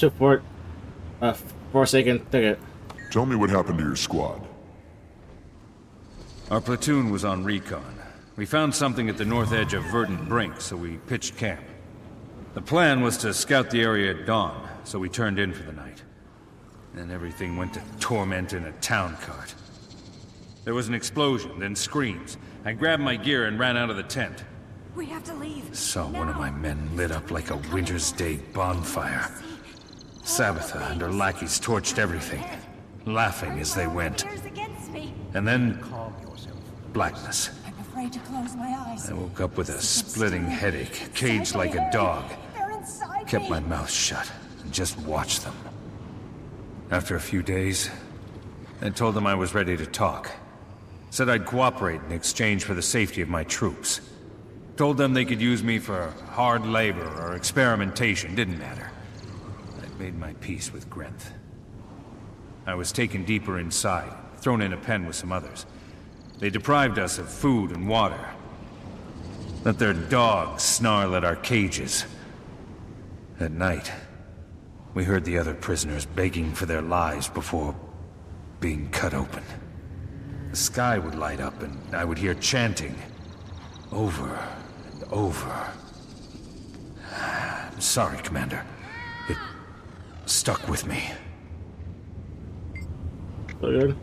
to Forsaken Thicket? Tell me what happened to your squad. Our platoon was on recon. We found something at the north edge of Verdant Brink, so we pitched camp. The plan was to scout the area at dawn, so we turned in for the night. Then everything went to torment in a town cart. There was an explosion, then screams. I grabbed my gear and ran out of the tent. We have to leave. Saw one of my men lit up like a winter's day bonfire. Sabitha and her lackeys torched everything, laughing as they went. And then, blackness. I'm afraid to close my eyes. I woke up with a splitting headache, caged like a dog. Kept my mouth shut and just watched them. After a few days, I told them I was ready to talk. Said I'd cooperate in exchange for the safety of my troops. Told them they could use me for hard labor or experimentation, didn't matter. I'd made my peace with Grenth. I was taken deeper inside, thrown in a pen with some others. They deprived us of food and water. Let their dogs snarl at our cages. At night, we heard the other prisoners begging for their lives before being cut open. The sky would light up and I would hear chanting. Over and over. I'm sorry, Commander. It stuck with me. So good.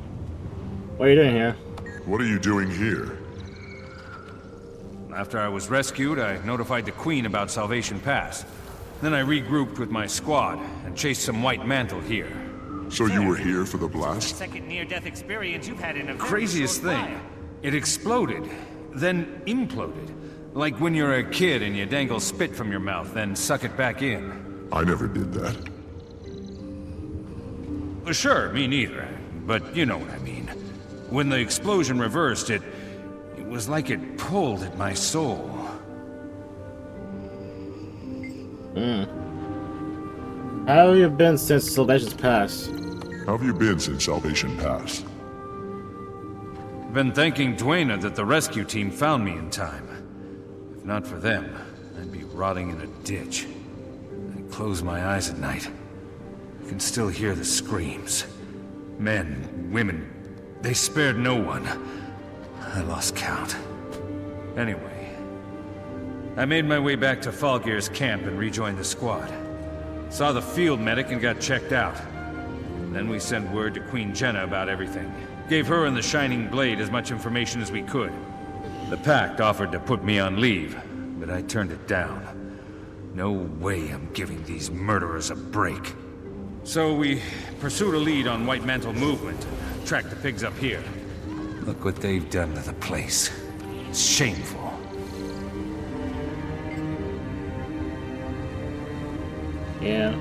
What are you doing here? What are you doing here? After I was rescued, I notified the Queen about Salvation Pass. Then I regrouped with my squad and chased some White Mantle here. So you were here for the blast? Second near-death experience you've had in a very Craziest short thing. while. It exploded, then imploded. Like when you're a kid and you dangle spit from your mouth, then suck it back in. I never did that. Sure, me neither. But you know what I mean. When the explosion reversed, it was like it pulled at my soul. How have you been since Salvation's Pass? How have you been since Salvation Pass? Been thanking Dwayna that the rescue team found me in time. If not for them, I'd be rotting in a ditch. I close my eyes at night. I can still hear the screams. Men, women, they spared no one. I lost count. Anyway, I made my way back to Falgear's camp and rejoined the squad. Saw the field medic and got checked out. Then we sent word to Queen Jenna about everything. Gave her and the Shining Blade as much information as we could. The Pact offered to put me on leave, but I turned it down. No way I'm giving these murderers a break. So we pursued a lead on White Mantle movement and tracked the pigs up here. Look what they've done to the place. It's shameful. Yeah.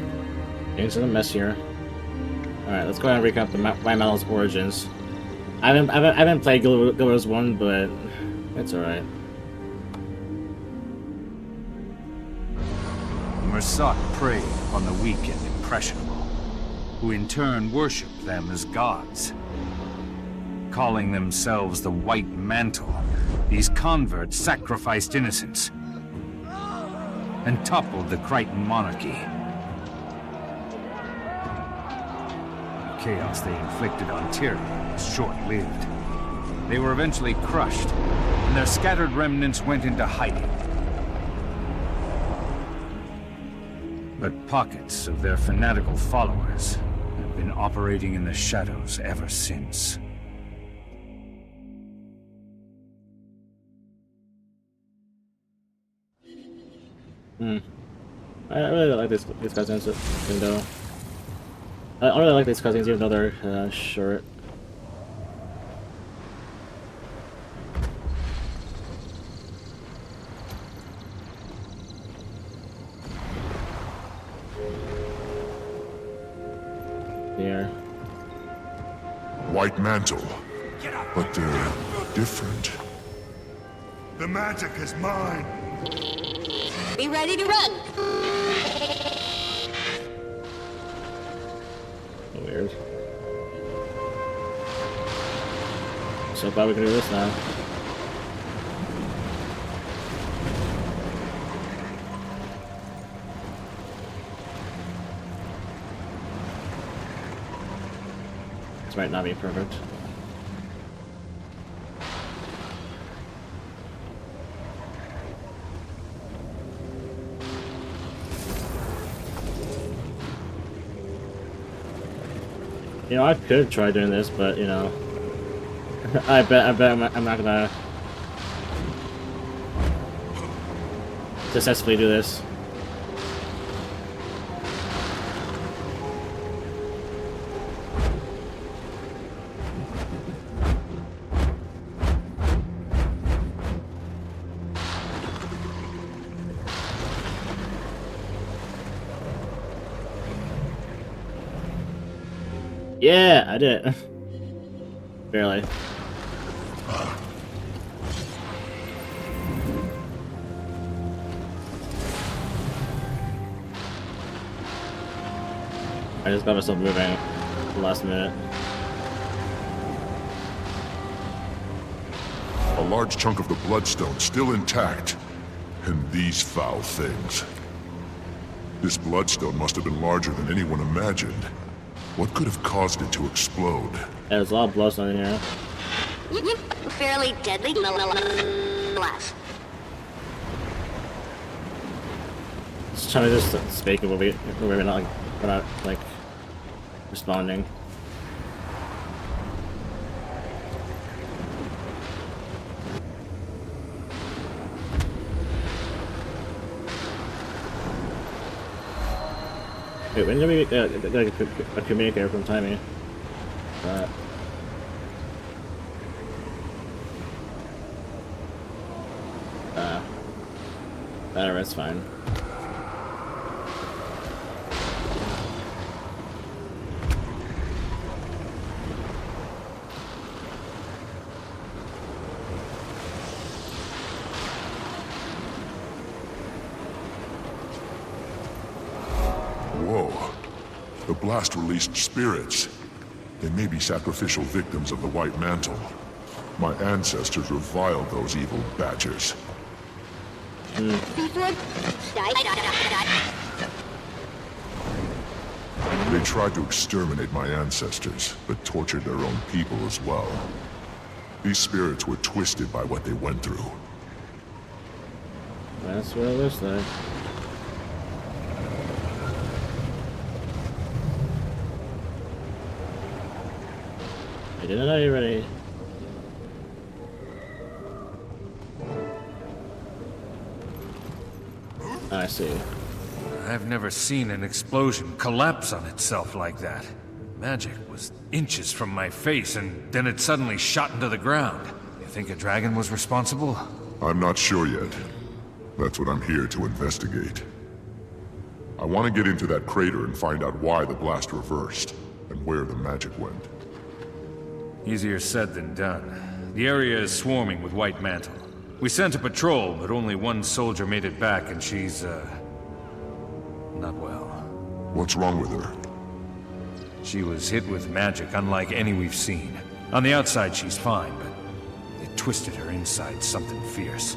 Things are a mess here. Alright, let's go ahead and recap the White Mantl's origins. I haven't played Guild Wars 1, but it's alright. Mursak preyed upon the weak and impressionable, who in turn worshipped them as gods. Calling themselves the White Mantle, these converts sacrificed innocents and toppled the Crichton monarchy. The chaos they inflicted on Tyrion was short-lived. They were eventually crushed, and their scattered remnants went into hiding. But pockets of their fanatical followers have been operating in the shadows ever since. I really like these cutscenes, even though I really like these cutscenes, even though they're short. Here. White Mantle, but they're different. The magic is mine. Be ready to run. Weird. So glad we can do this now. This might not be perfect. You know, I could try doing this, but you know, I bet I'm not gonna successfully do this. Yeah, I did it. Barely. I just got myself moving at the last minute. A large chunk of the Bloodstone still intact. And these foul things. This Bloodstone must have been larger than anyone imagined. What could have caused it to explode? Yeah, there's a lot of Bloodstone in here. Fairly deadly blast. Just trying to just speak of we're not like responding. Wait, when did we get a communicator from Timmy? That's fine. Whoa. The blast released spirits. They may be sacrificial victims of the White Mantle. My ancestors reviled those evil badgers. They tried to exterminate my ancestors, but tortured their own people as well. These spirits were twisted by what they went through. That's what it looks like. I didn't know you already. I see. I've never seen an explosion collapse on itself like that. Magic was inches from my face, and then it suddenly shot into the ground. You think a dragon was responsible? I'm not sure yet. That's what I'm here to investigate. I want to get into that crater and find out why the blast reversed, and where the magic went. Easier said than done. The area is swarming with White Mantle. We sent a patrol, but only one soldier made it back, and she's, not well. What's wrong with her? She was hit with magic unlike any we've seen. On the outside, she's fine, but it twisted her inside something fierce.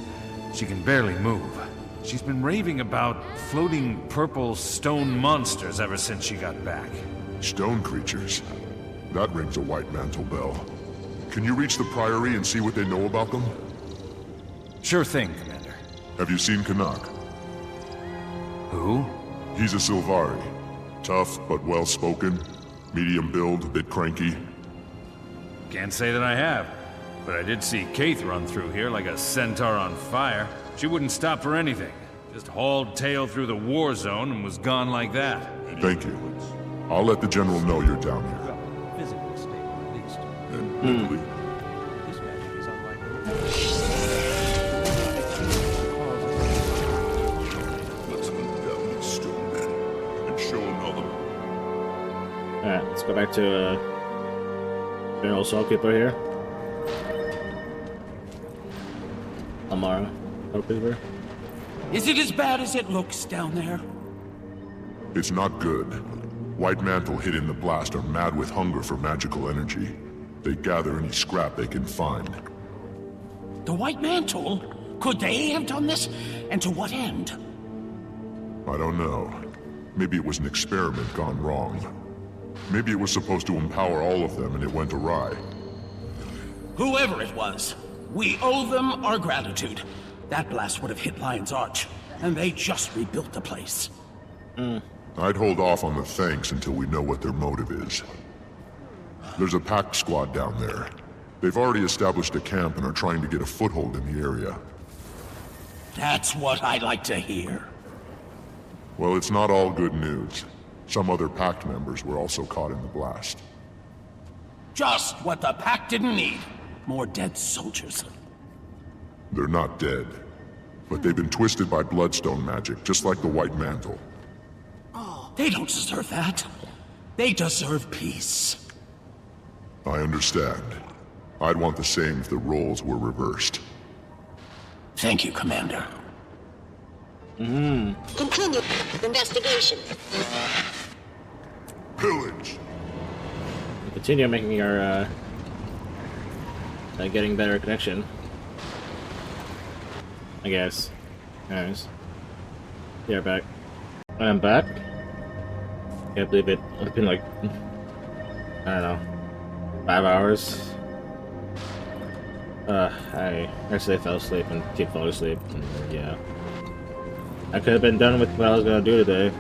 She can barely move. She's been raving about floating purple stone monsters ever since she got back. Stone creatures? That rings a White Mantle bell. Can you reach the Priory and see what they know about them? Sure thing, Commander. Have you seen Canuck? Who? He's a Sylvari. Tough, but well-spoken. Medium build, a bit cranky. Can't say that I have, but I did see Kaith run through here like a centaur on fire. She wouldn't stop for anything. Just hauled tail through the war zone and was gone like that. Thank you. I'll let the General know you're down here. Physically stable, at least. And mentally. This magic is unlike Let's unveil these stone men and show them how the... Alright, let's go back to General Soulkeeper here. Amara, Soulkeeper. Is it as bad as it looks down there? It's not good. White Mantle hidden in the blast are mad with hunger for magical energy. They gather any scrap they can find. The White Mantle? Could they have done this? And to what end? I don't know. Maybe it was an experiment gone wrong. Maybe it was supposed to empower all of them and it went awry. Whoever it was, we owe them our gratitude. That blast would have hit Lion's Arch, and they just rebuilt the place. I'd hold off on the thanks until we know what their motive is. There's a pact squad down there. They've already established a camp and are trying to get a foothold in the area. That's what I like to hear. Well, it's not all good news. Some other pact members were also caught in the blast. Just what the pact didn't need. More dead soldiers. They're not dead, but they've been twisted by bloodstone magic, just like the White Mantle. They don't deserve that. They deserve peace. I understand. I'd want the same if the roles were reversed. Thank you, Commander. Continue investigation. Pillage! We continue making our, getting better connection. I guess. Anyways. Yeah, back. I'm back. Can't believe it. It's been like, I don't know, 5 hours. I actually fell asleep and keep falling asleep. And, yeah. I could have been done with what I was gonna do today.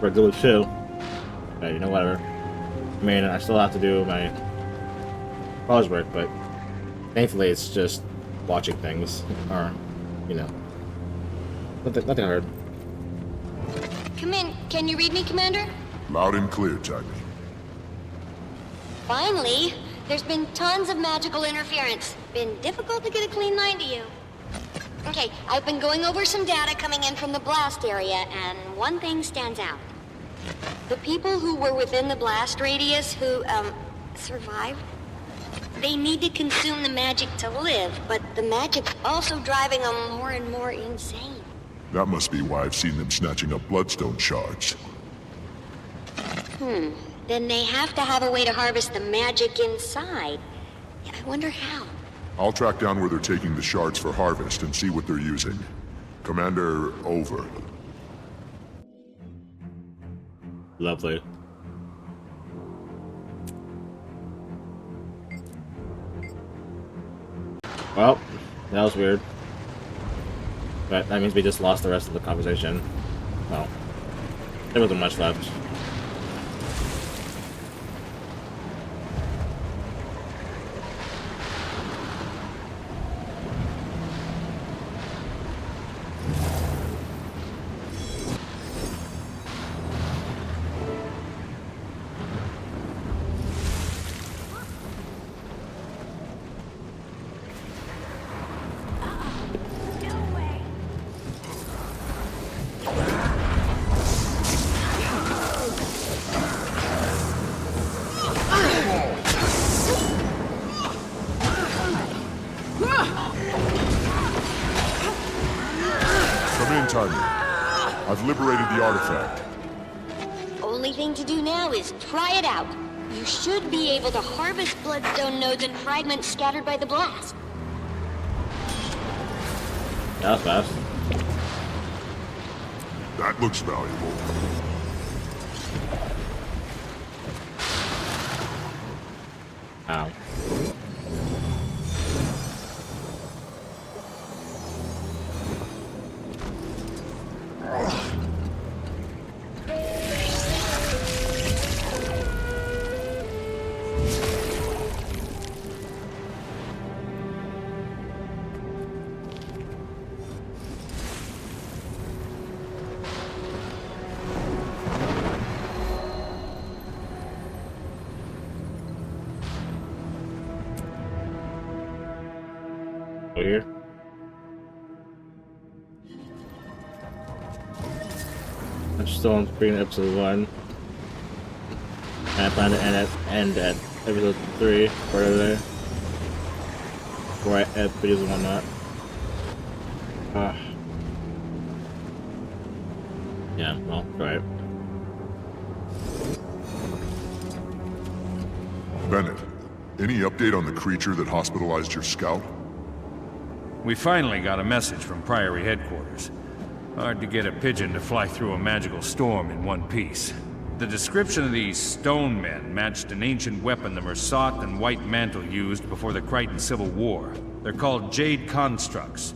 For good with 2. But, you know, whatever. I mean, I still have to do my college work, but thankfully it's just watching things, or, you know, nothing hard. Come in. Can you read me, Commander? Loud and clear, Jagni. Finally. There's been tons of magical interference. Been difficult to get a clean line to you. Okay, I've been going over some data coming in from the blast area, and one thing stands out. The people who were within the blast radius who, survived, they need to consume the magic to live, but the magic's also driving them more and more insane. That must be why I've seen them snatching up bloodstone shards. Then they have to have a way to harvest the magic inside. Yeah, I wonder how. I'll track down where they're taking the shards for harvest and see what they're using. Commander, over. Lovely. Well, that was weird. But that means we just lost the rest of the conversation. Well, there wasn't much left. Come in, Timey. I've liberated the artifact. Only thing to do now is try it out. You should be able to harvest bloodstone nodes and fragments scattered by the blast. That was fast. That looks valuable. Ow. Here. I'm still on screen episode 1. And I plan to end at episode 3 for today. Before I edit videos and whatnot. Yeah, well, right. Bennett, any update on the creature that hospitalized your scout? We finally got a message from Priory headquarters. Hard to get a pigeon to fly through a magical storm in one piece. The description of these stone men matched an ancient weapon the Mersat and White Mantle used before the Crichton Civil War. They're called Jade Constructs.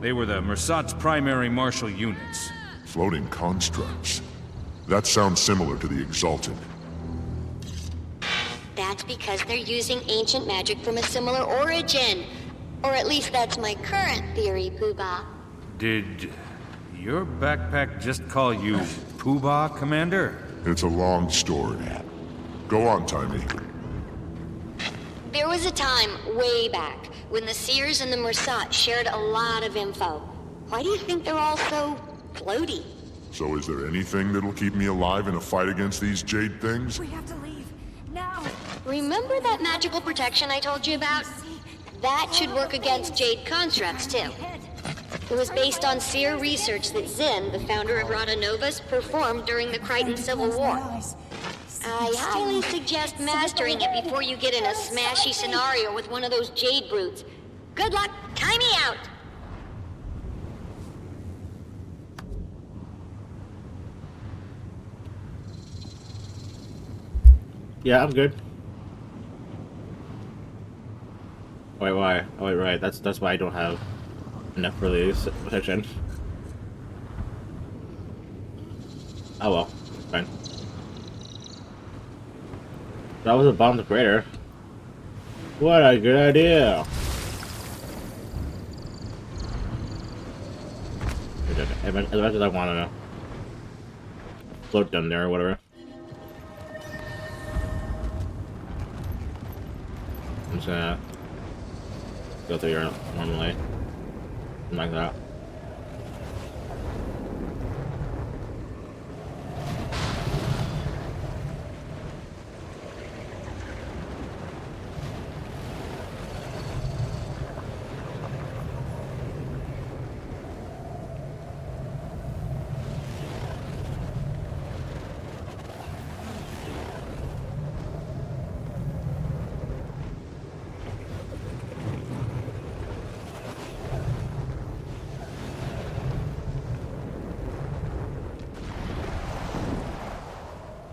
They were the Mersat's primary martial units. Floating constructs. That sounds similar to the Exalted. That's because they're using ancient magic from a similar origin. Or at least that's my current theory, Poobah. Did your backpack just call you Poobah, Commander? It's a long story. Go on, Timey. There was a time, way back, when the Seers and the Mersat shared a lot of info. Why do you think they're all so floaty? So is there anything that'll keep me alive in a fight against these jade things? We have to leave. Now! Remember that magical protection I told you about? That should work against Jade Constructs, too. It was based on Seer research that Zinn, the founder of Rada Novus, performed during the Crichton Civil War. I highly suggest mastering it before you get in a smashy scenario with one of those Jade brutes. Good luck, time me out! Yeah, I'm good. Wait, why? Oh, wait, right. That's why I don't have enough for this protection. Oh well, fine. That was a bomb to crater. What a good idea! As much as I want to float down there or whatever. I'm just gonna go through here normally. Something like that.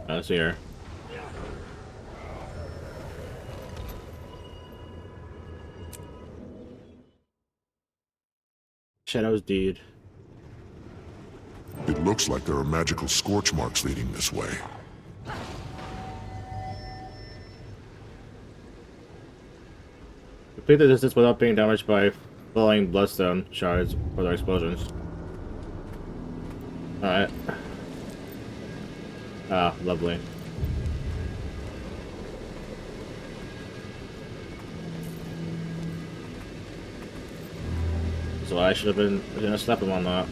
Let's see here. Shadow's deed. It looks like there are magical scorch marks leading this way. Complete the distance without being damaged by falling bloodstone shards or their explosions. Alright. Ah, lovely. So I should have been gonna slap him on that.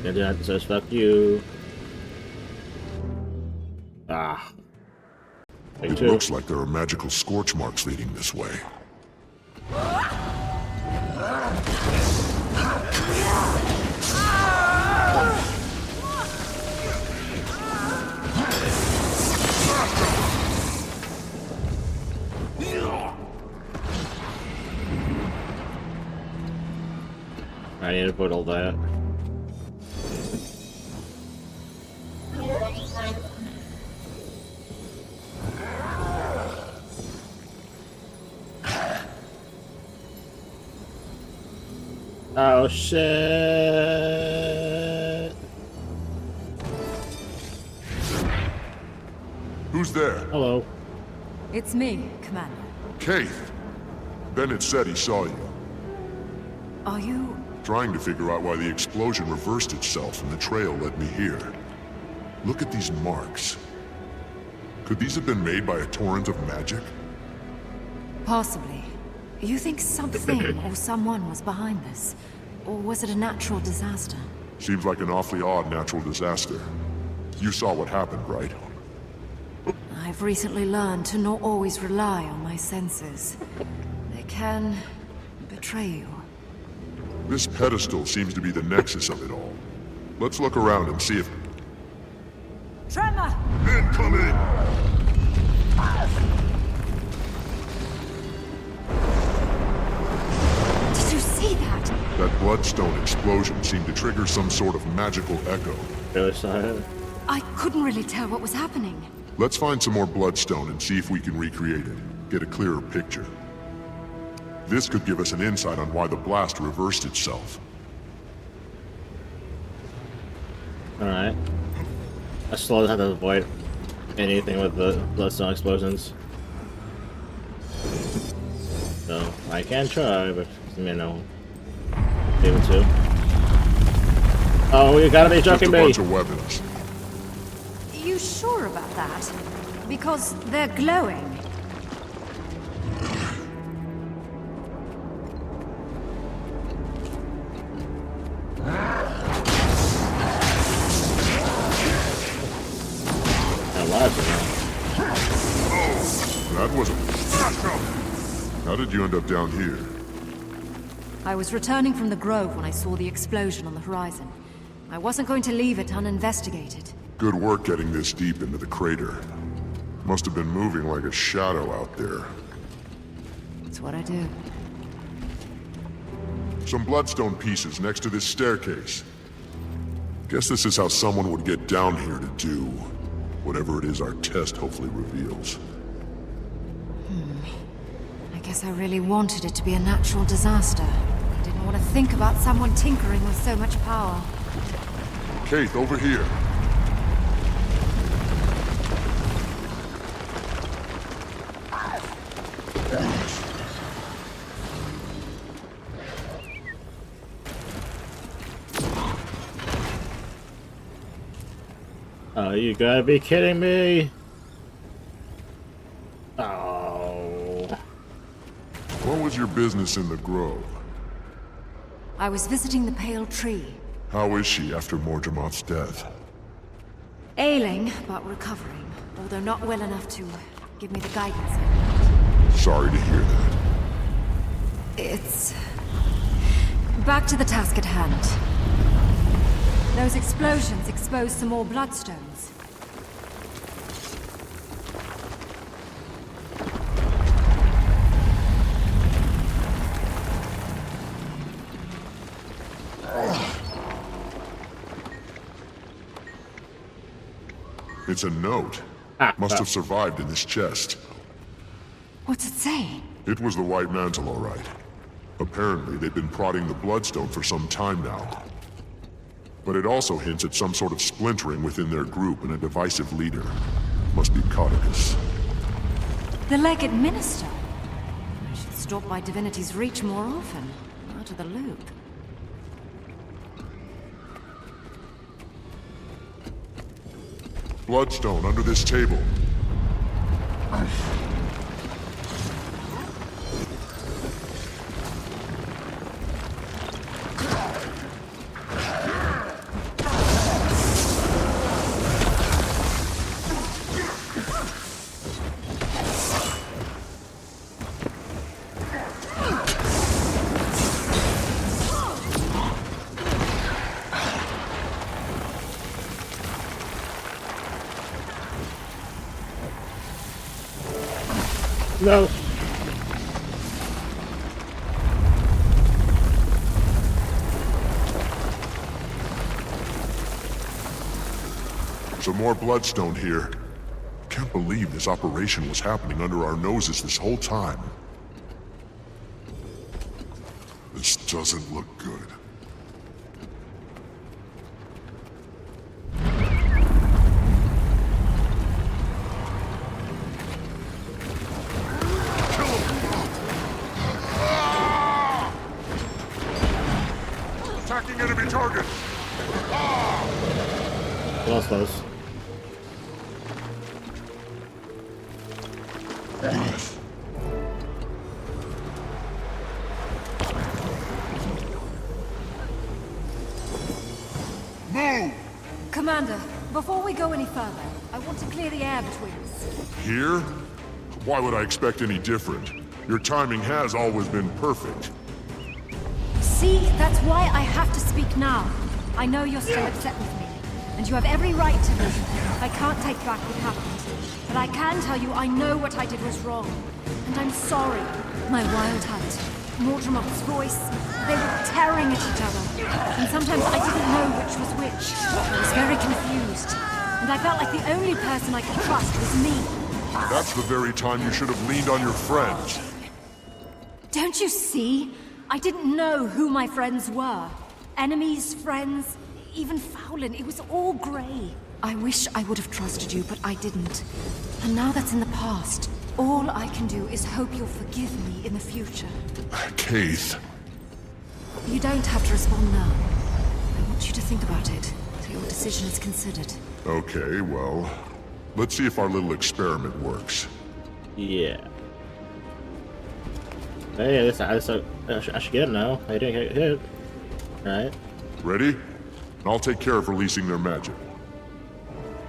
And then it says fuck you. Ah. It looks like there are magical scorch marks leading this way. avoid all that. Oh shit! Who's there? Hello. It's me, Commander. Kaith. Bennett said he saw you. Are you... Trying to figure out why the explosion reversed itself and the trail led me here. Look at these marks. Could these have been made by a torrent of magic? Possibly. You think something or someone was behind this? Or was it a natural disaster? Seems like an awfully odd natural disaster. You saw what happened, right? I've recently learned to not always rely on my senses. They can betray you. This pedestal seems to be the nexus of it all. Let's look around and see if... Tremor! Incoming! Did you see that? That bloodstone explosion seemed to trigger some sort of magical echo. Really silent. I couldn't really tell what was happening. Let's find some more bloodstone and see if we can recreate it. Get a clearer picture. This could give us an insight on why the blast reversed itself. Alright. I slowly have to avoid anything with the bloodstone explosions. So, I can try, but, you know, able to. Oh, you gotta be joking me! Just a bunch of weapons. You sure about that? Because they're glowing. That wasn't... How did you end up down here? I was returning from the Grove when I saw the explosion on the horizon. I wasn't going to leave it uninvestigated. Good work getting this deep into the crater. Must have been moving like a shadow out there. It's what I do. Some bloodstone pieces next to this staircase. Guess this is how someone would get down here to do whatever it is our test hopefully reveals. I guess I really wanted it to be a natural disaster. I didn't want to think about someone tinkering with so much power. Kaith, over here. Oh, you gotta be kidding me! Oh. What was your business in the Grove? I was visiting the Pale Tree. How is she after Morjamoth's death? Ailing, but recovering. Although not well enough to give me the guidance I need. Sorry to hear that. It's... back to the task at hand. Those explosions exposed some more bloodstones. It's a note. Must have survived in this chest. What's it say? It was the White Mantle, all right. Apparently, they've been prodding the Bloodstone for some time now. But it also hints at some sort of splintering within their group and a divisive leader. Must be Codicus. The Legate Minister? I should stop by Divinity's Reach more often. Out of the loop. Bloodstone under this table. No. Some more bloodstone here. Can't believe this operation was happening under our noses this whole time. This doesn't look good. Attacking enemy target! Lost those. Move! Commander, before we go any further, I want to clear the air between us. Here? Why would I expect any different? Your timing has always been perfect. See, that's why I have to speak now. I know you're still upset with me, and you have every right to be. I can't take back what happened, but I can tell you I know what I did was wrong, and I'm sorry. My wild hunt, Mortimer's voice, they were tearing at each other, and sometimes I didn't know which was which. I was very confused, and I felt like the only person I could trust was me. That's the very time you should have leaned on your friends. Don't you see? I didn't know who my friends were. Enemies, friends, even Fowlin. It was all grey. I wish I would have trusted you, but I didn't. And now that's in the past. All I can do is hope you'll forgive me in the future. Keith. You don't have to respond now. I want you to think about it, so your decision is considered. Okay, well, let's see if our little experiment works. Yeah. Hey, I should get it now. I didn't get hit. Alright. Ready? I'll take care of releasing their magic.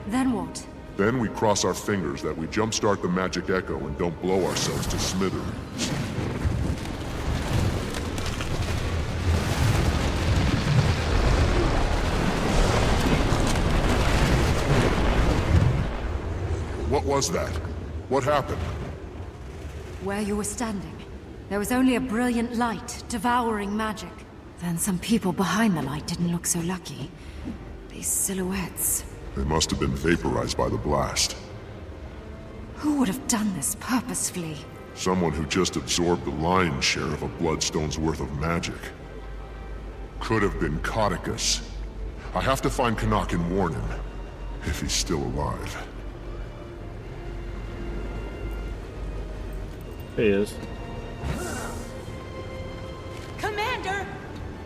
Then what? Then we cross our fingers that we jumpstart the magic echo and don't blow ourselves to smithereens. What was that? What happened? Where you were standing, there was only a brilliant light devouring magic. Then some people behind the light didn't look so lucky. These silhouettes. They must have been vaporized by the blast. Who would have done this purposefully? Someone who just absorbed the lion's share of a bloodstone's worth of magic. Could have been Codicus. I have to find Canuck and warn him, if he's still alive. There he is. Commander!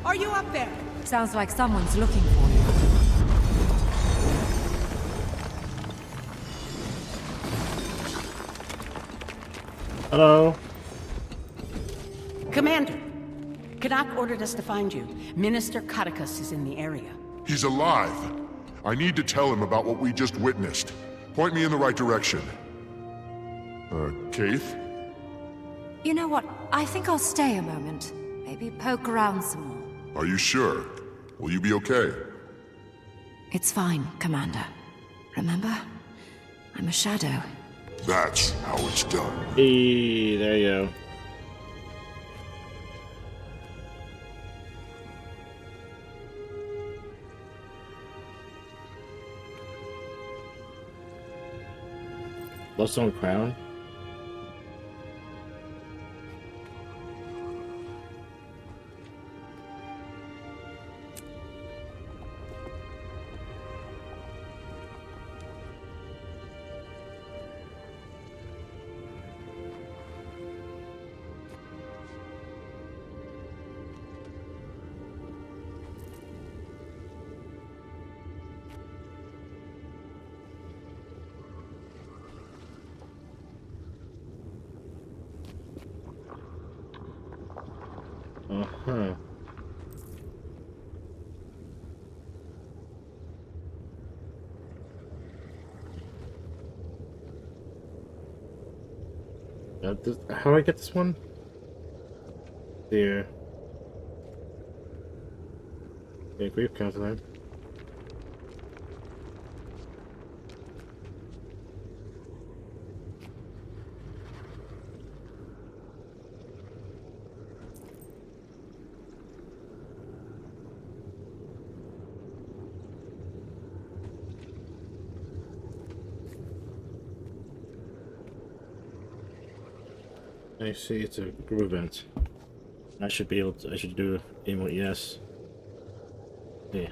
Are you up there? Sounds like someone's looking for you. Hello. Commander! Canuck ordered us to find you. Minister Codicus is in the area. He's alive. I need to tell him about what we just witnessed. Point me in the right direction. Keith? You know what? I think I'll stay a moment. Maybe poke around some more. Are you sure? Will you be okay? It's fine, Commander. Remember? I'm a shadow. That's how it's done. Hey, there you go. Bloodstone crown. Uh-huh. How do I get this one? There. Yeah, grief counseling. I see it's a group event. I should be able to. I should do emote yes. Yeah.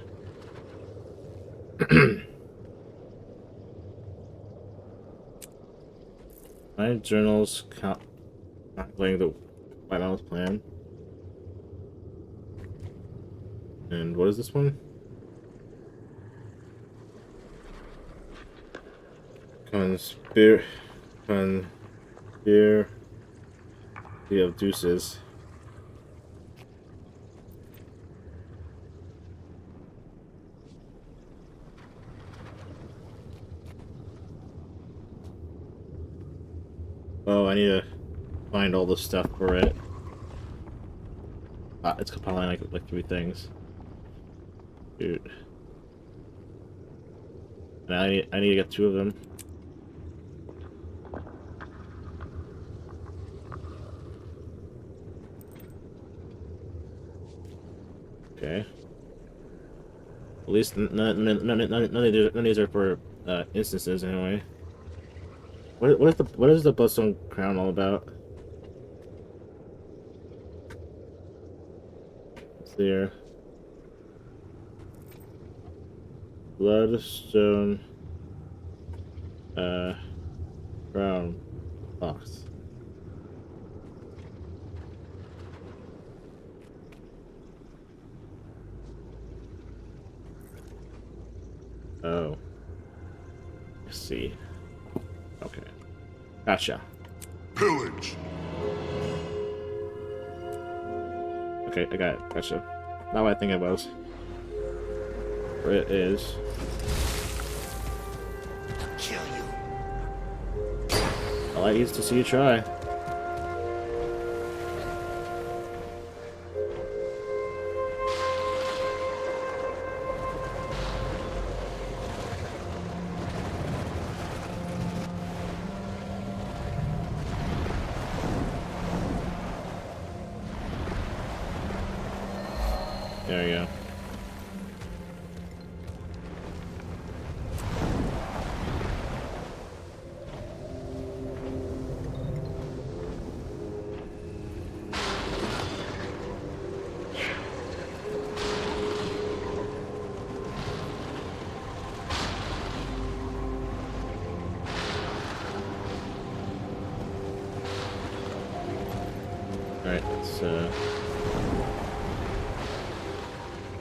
My journals contemplating the White Mountain's plan. And what is this one? Conspiracy of Deuces. Oh, I need to find all the stuff for it. It's compiling like 3 things. Dude. And I need to get 2 of them. Okay. At least none of these are for instances anyway. What is the Bloodstone Crown all about? Let's see here. Bloodstone Crown box. Oh. Let's see. Okay. Gotcha. Pillage. Okay, I got it. Gotcha. Not what I think it was. Or it is. Kill you. All I need is to see you try. There you go. Alright, let's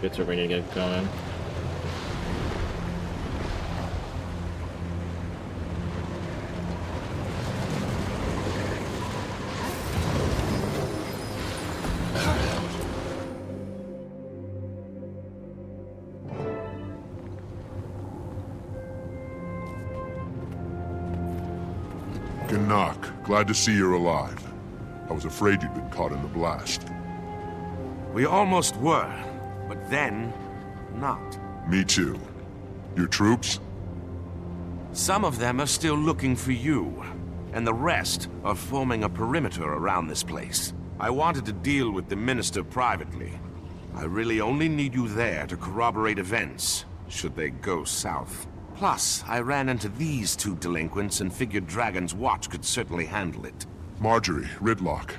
get to ready to get going. Gnak, glad to see you're alive. I was afraid you'd been caught in the blast. We almost were, but then, not. Me too. Your troops? Some of them are still looking for you, and the rest are forming a perimeter around this place. I wanted to deal with the Minister privately. I really only need you there to corroborate events, should they go south. Plus, I ran into these 2 delinquents and figured Dragon's Watch could certainly handle it. Marjorie, Ridlock.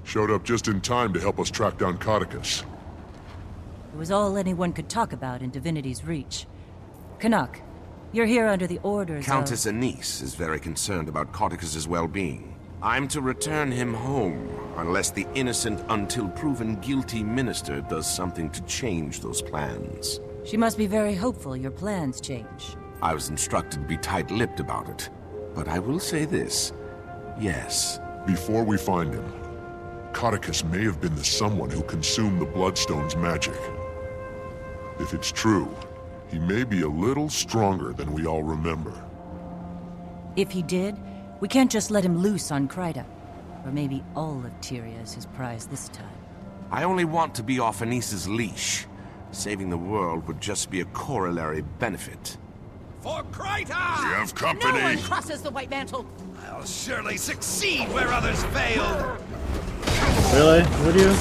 Showed up just in time to help us track down Codicus. It was all anyone could talk about in Divinity's Reach. Canuck, you're here under the orders Countess Anise is very concerned about Codicus's well-being. I'm to return him home, unless the innocent until proven guilty minister does something to change those plans. She must be very hopeful your plans change. I was instructed to be tight-lipped about it. But I will say this. Yes. Before we find him, Codicus may have been the someone who consumed the Bloodstone's magic. If it's true, he may be a little stronger than we all remember. If he did, we can't just let him loose on Kryta. Or maybe all of Tyria is his prize this time. I only want to be off Anise's leash. Saving the world would just be a corollary benefit. For Kryta! We have company! No one crosses the White Mantle! I'll surely succeed where others failed! Really? Would you?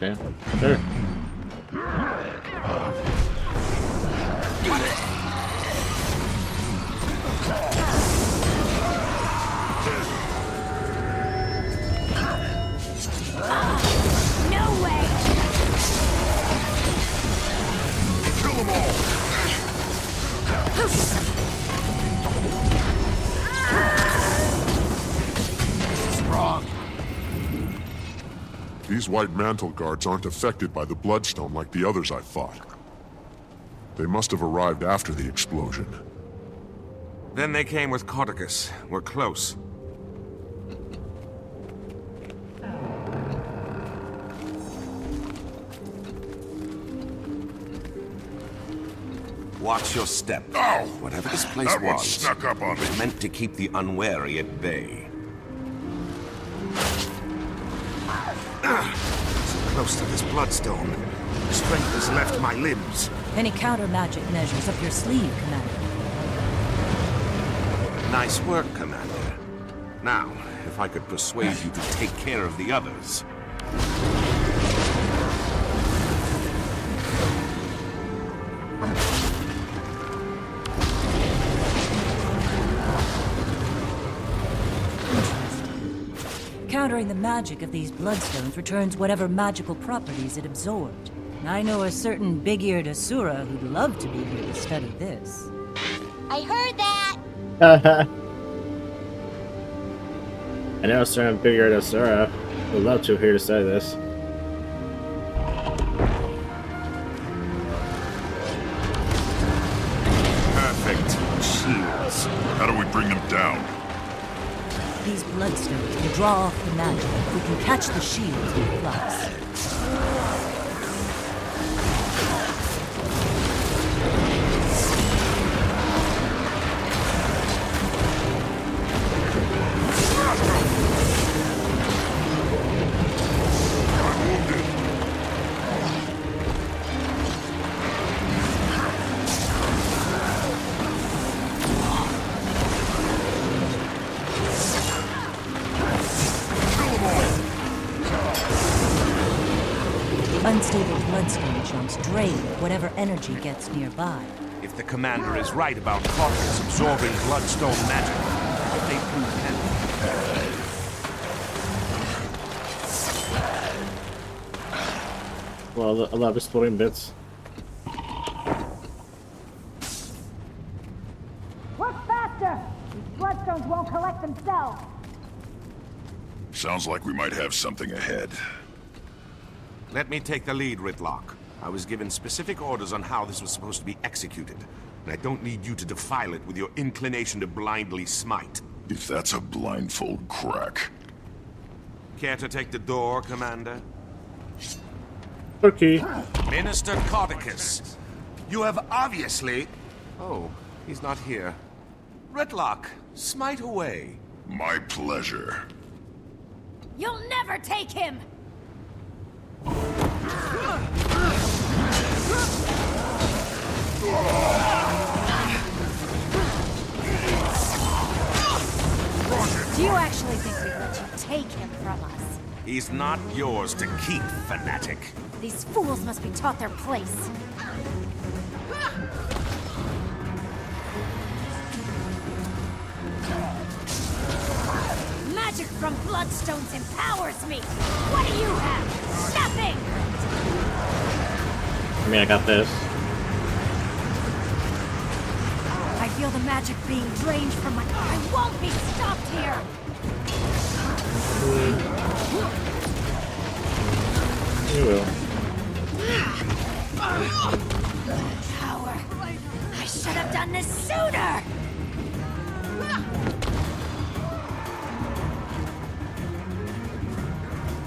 Okay, sure. No way! Kill them all! What's wrong? These White Mantle guards aren't affected by the Bloodstone like the others I fought. They must have arrived after the explosion. Then they came with Codicus. We're close. Watch your step. Oh! Whatever this place That one was, snuck up on it was me. meant to keep the unwary at bay. So close to this Bloodstone. Strength has left my limbs. Any counter magic measures up your sleeve, Commander? Nice work, Commander. Now, if I could persuade you to take care of the others. Countering the magic of these bloodstones returns whatever magical properties it absorbed. I know a certain big-eared Asura who'd love to be here to study this. I heard that. I know a certain bigger Asura would love to hear to study this. Perfect. Shields. How do we bring them down? These bloodstones will draw off the magic if we can catch the shields with flux. Unstable bloodstone chunks drain whatever energy gets nearby. If the commander is right about Codicus absorbing bloodstone magic, they can. Well, I love exploding bits. Work faster! These bloodstones won't collect themselves. Sounds like we might have something ahead. Let me take the lead, Ritlock. I was given specific orders on how this was supposed to be executed, and I don't need you to defile it with your inclination to blindly smite. If that's a blindfold crack. Care to take the door, Commander? Okay. Minister Codicus, you have obviously... Oh, he's not here. Ritlock, smite away. My pleasure. You'll never take him! Do you actually think we'd let you take him from us? He's not yours to keep, fanatic. These fools must be taught their place. Magic from bloodstones empowers me! What do you have? Nothing! I mean, I got this. I feel the magic being drained from my... I won't be stopped here! You will. Power! I should have done this sooner!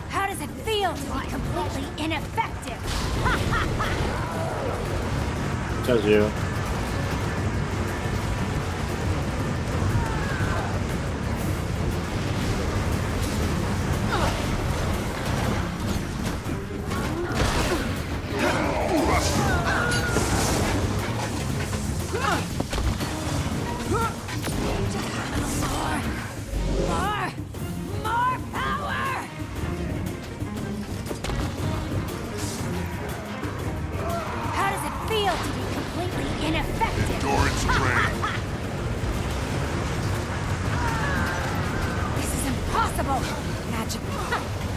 How does it feel to be completely ineffective? Tells you. More power! about to be completely ineffective. Endurance drain. This is impossible. Magic.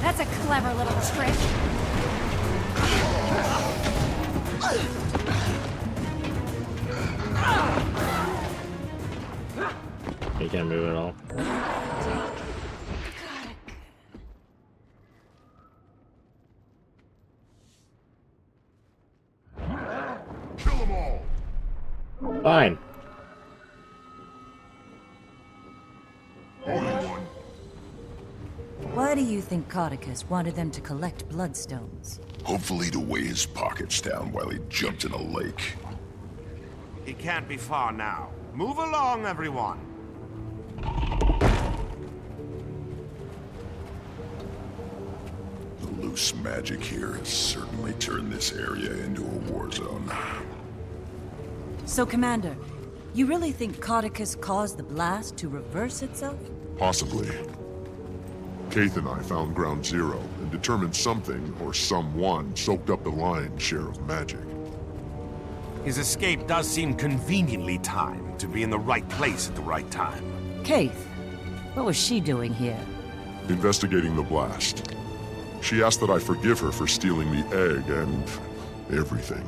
That's a clever little trick. You can't move at all. Kill them all. Fine. Why do you think Codicus wanted them to collect bloodstones? Hopefully to weigh his pockets down while he jumped in a lake. He can't be far now. Move along, everyone. The loose magic here has certainly turned this area into a war zone. So, Commander, you really think Codicus caused the blast to reverse itself? Possibly. Kaith and I found Ground Zero and determined something or someone soaked up the lion's share of magic. His escape does seem conveniently timed to be in the right place at the right time. Kaith, what was she doing here? Investigating the blast. She asked that I forgive her for stealing the egg and everything.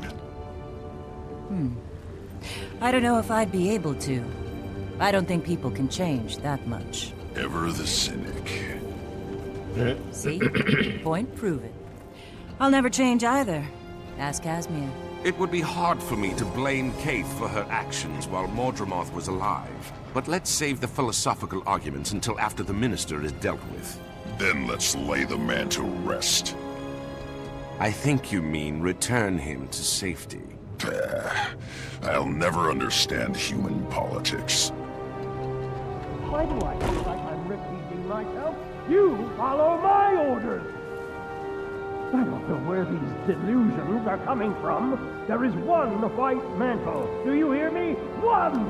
I don't know if I'd be able to. I don't think people can change that much. Ever the cynic. See? Point proven. I'll never change either. Ask Casimir. It would be hard for me to blame Kaith for her actions while Mordramoth was alive. But let's save the philosophical arguments until after the Minister is dealt with. Then let's lay the man to rest. I think you mean return him to safety. I'll never understand human politics. Why do I feel like I'm repeating myself? You follow my orders! I don't know where these delusions are coming from. There is one white mantle. Do you hear me? One!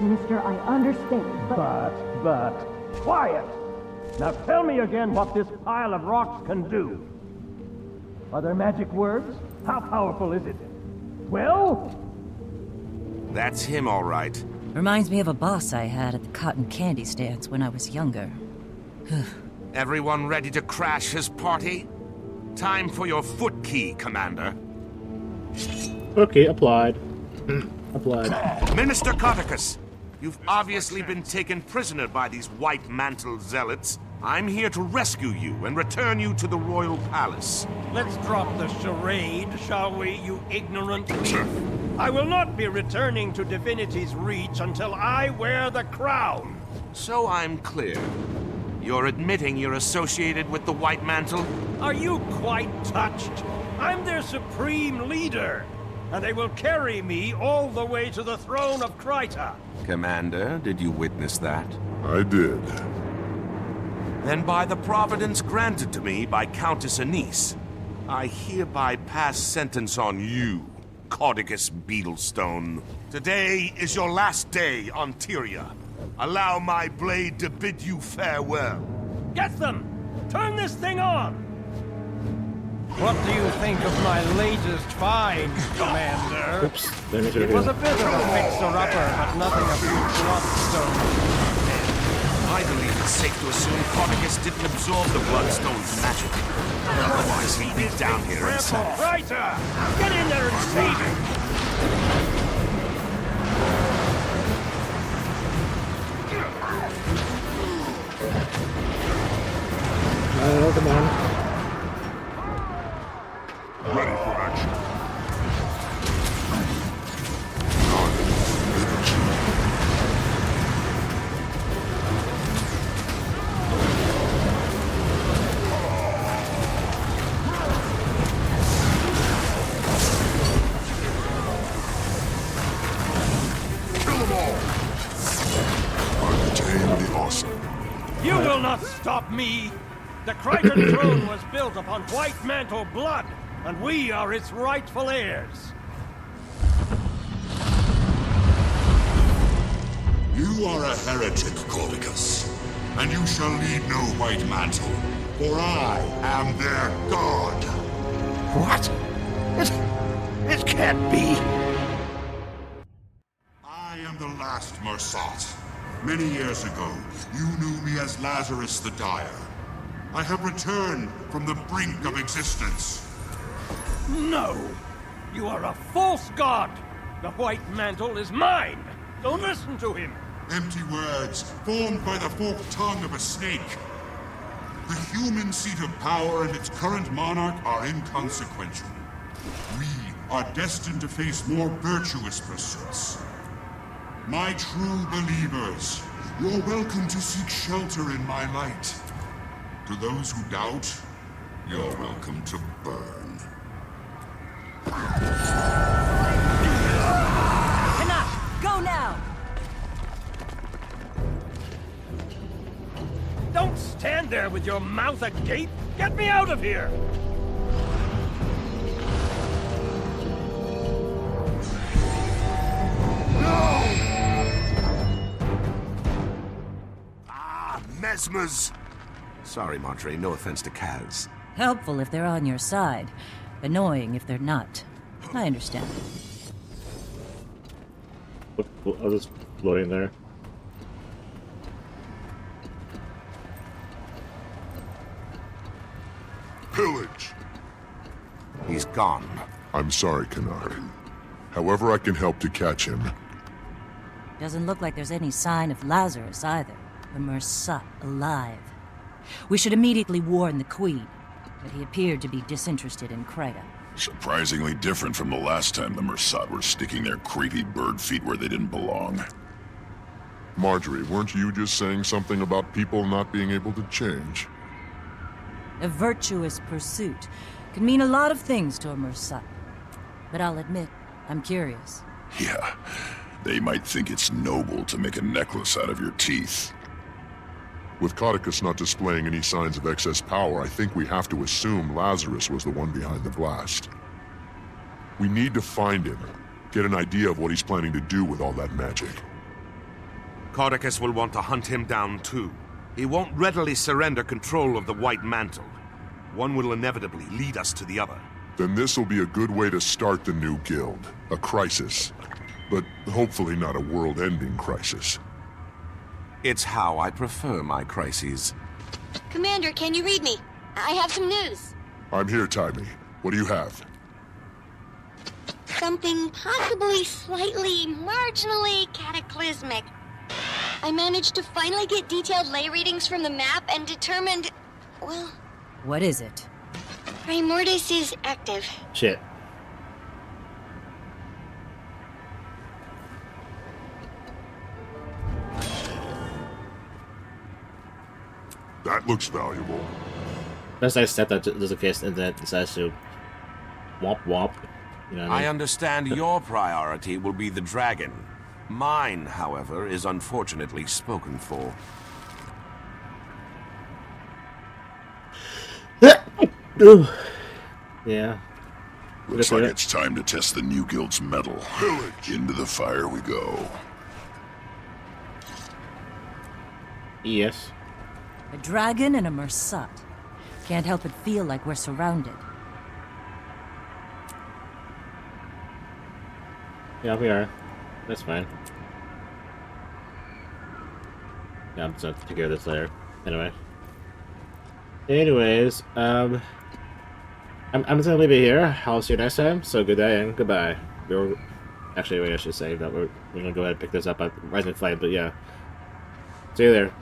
Minister, I understand, But, quiet! Now tell me again what this pile of rocks can do. Are there magic words? How powerful is it? Well? That's him, all right. Reminds me of a boss I had at the cotton candy stands when I was younger. Everyone ready to crash his party? Time for your foot key, Commander. Okay, applied. Applied. Minister Codicus, you've obviously been taken prisoner by these white mantle zealots. I'm here to rescue you and return you to the royal palace. Let's drop the charade, shall we, you ignorant thief? I will not be returning to Divinity's Reach until I wear the crown. So I'm clear. You're admitting you're associated with the White Mantle? Are you quite touched? I'm their supreme leader, and they will carry me all the way to the throne of Kryta. Commander, did you witness that? I did. Then by the providence granted to me by Countess Anise, I hereby pass sentence on you, Codicus Beetlestone. Today is your last day on Tyria. Allow my blade to bid you farewell. Get them! Turn this thing on! What do you think of my latest find, Commander? Oops. Let me It was a bit of a fixer-upper, but nothing of bloodstone. I believe it's safe to assume Codicus didn't absorb the Bloodstone's magic. Otherwise, he'd be down here himself. Kryta! Get in there and save him! Come on. Ready for action. Kill them all! Untain the awesome. You will not stop me! The Krytan throne was built upon White Mantle blood, and we are its rightful heirs. You are a heretic, Codicus, and you shall lead no White Mantle, for I am their god. What? It can't be. I am the last Mersat. Many years ago, you knew me as Lazarus the Dire. I have returned from the brink of existence. No! You are a false god! The White Mantle is mine! Don't listen to him! Empty words, formed by the forked tongue of a snake. The human seat of power and its current monarch are inconsequential. We are destined to face more virtuous pursuits. My true believers, you're welcome to seek shelter in my light. To those who doubt, you're welcome to burn. Enough! Go now! Don't stand there with your mouth agape! Get me out of here! Mesmers! Sorry, Montre, no offense to Kaz. Helpful if they're on your side. Annoying if they're not. I understand. I was just floating there. Pillage! He's gone. I'm sorry, Canuck. However I can help to catch him. Doesn't look like there's any sign of Lazarus either. The Mersat alive. We should immediately warn the Queen, but he appeared to be disinterested in Krega. Surprisingly different from the last time the Mersat were sticking their creepy bird feet where they didn't belong. Marjorie, weren't you just saying something about people not being able to change? A virtuous pursuit can mean a lot of things to a Mersat. But I'll admit, I'm curious. Yeah, they might think it's noble to make a necklace out of your teeth. With Codicus not displaying any signs of excess power, I think we have to assume Lazarus was the one behind the blast. We need to find him, get an idea of what he's planning to do with all that magic. Codicus will want to hunt him down too. He won't readily surrender control of the White Mantle. One will inevitably lead us to the other. Then this will be a good way to start the new guild. A crisis. But hopefully not a world-ending crisis. It's how I prefer my crises. Commander, can you read me? I have some news. I'm here, Taimi. What do you have? Something possibly slightly, marginally cataclysmic. I managed to finally get detailed lay readings from the map and determined, well... What is it? Primordis is active. Shit. That looks valuable. Best I step that there's a case and that decides to womp womp. You know what I mean? I understand your priority will be the dragon. Mine, however, is unfortunately spoken for. Yeah. Looks like it's time to test the new guild's mettle. Into the fire we go. Yes. A dragon and a Mersat. Can't help but feel like we're surrounded. Yeah, we are. That's fine. Yeah, I'm just gonna take care of this later. Anyways, I'm just gonna leave it here. I'll see you next time. So good day and goodbye. Actually, wait, I should say that we're gonna go ahead and pick this up at Rising Flame, but yeah. See you there.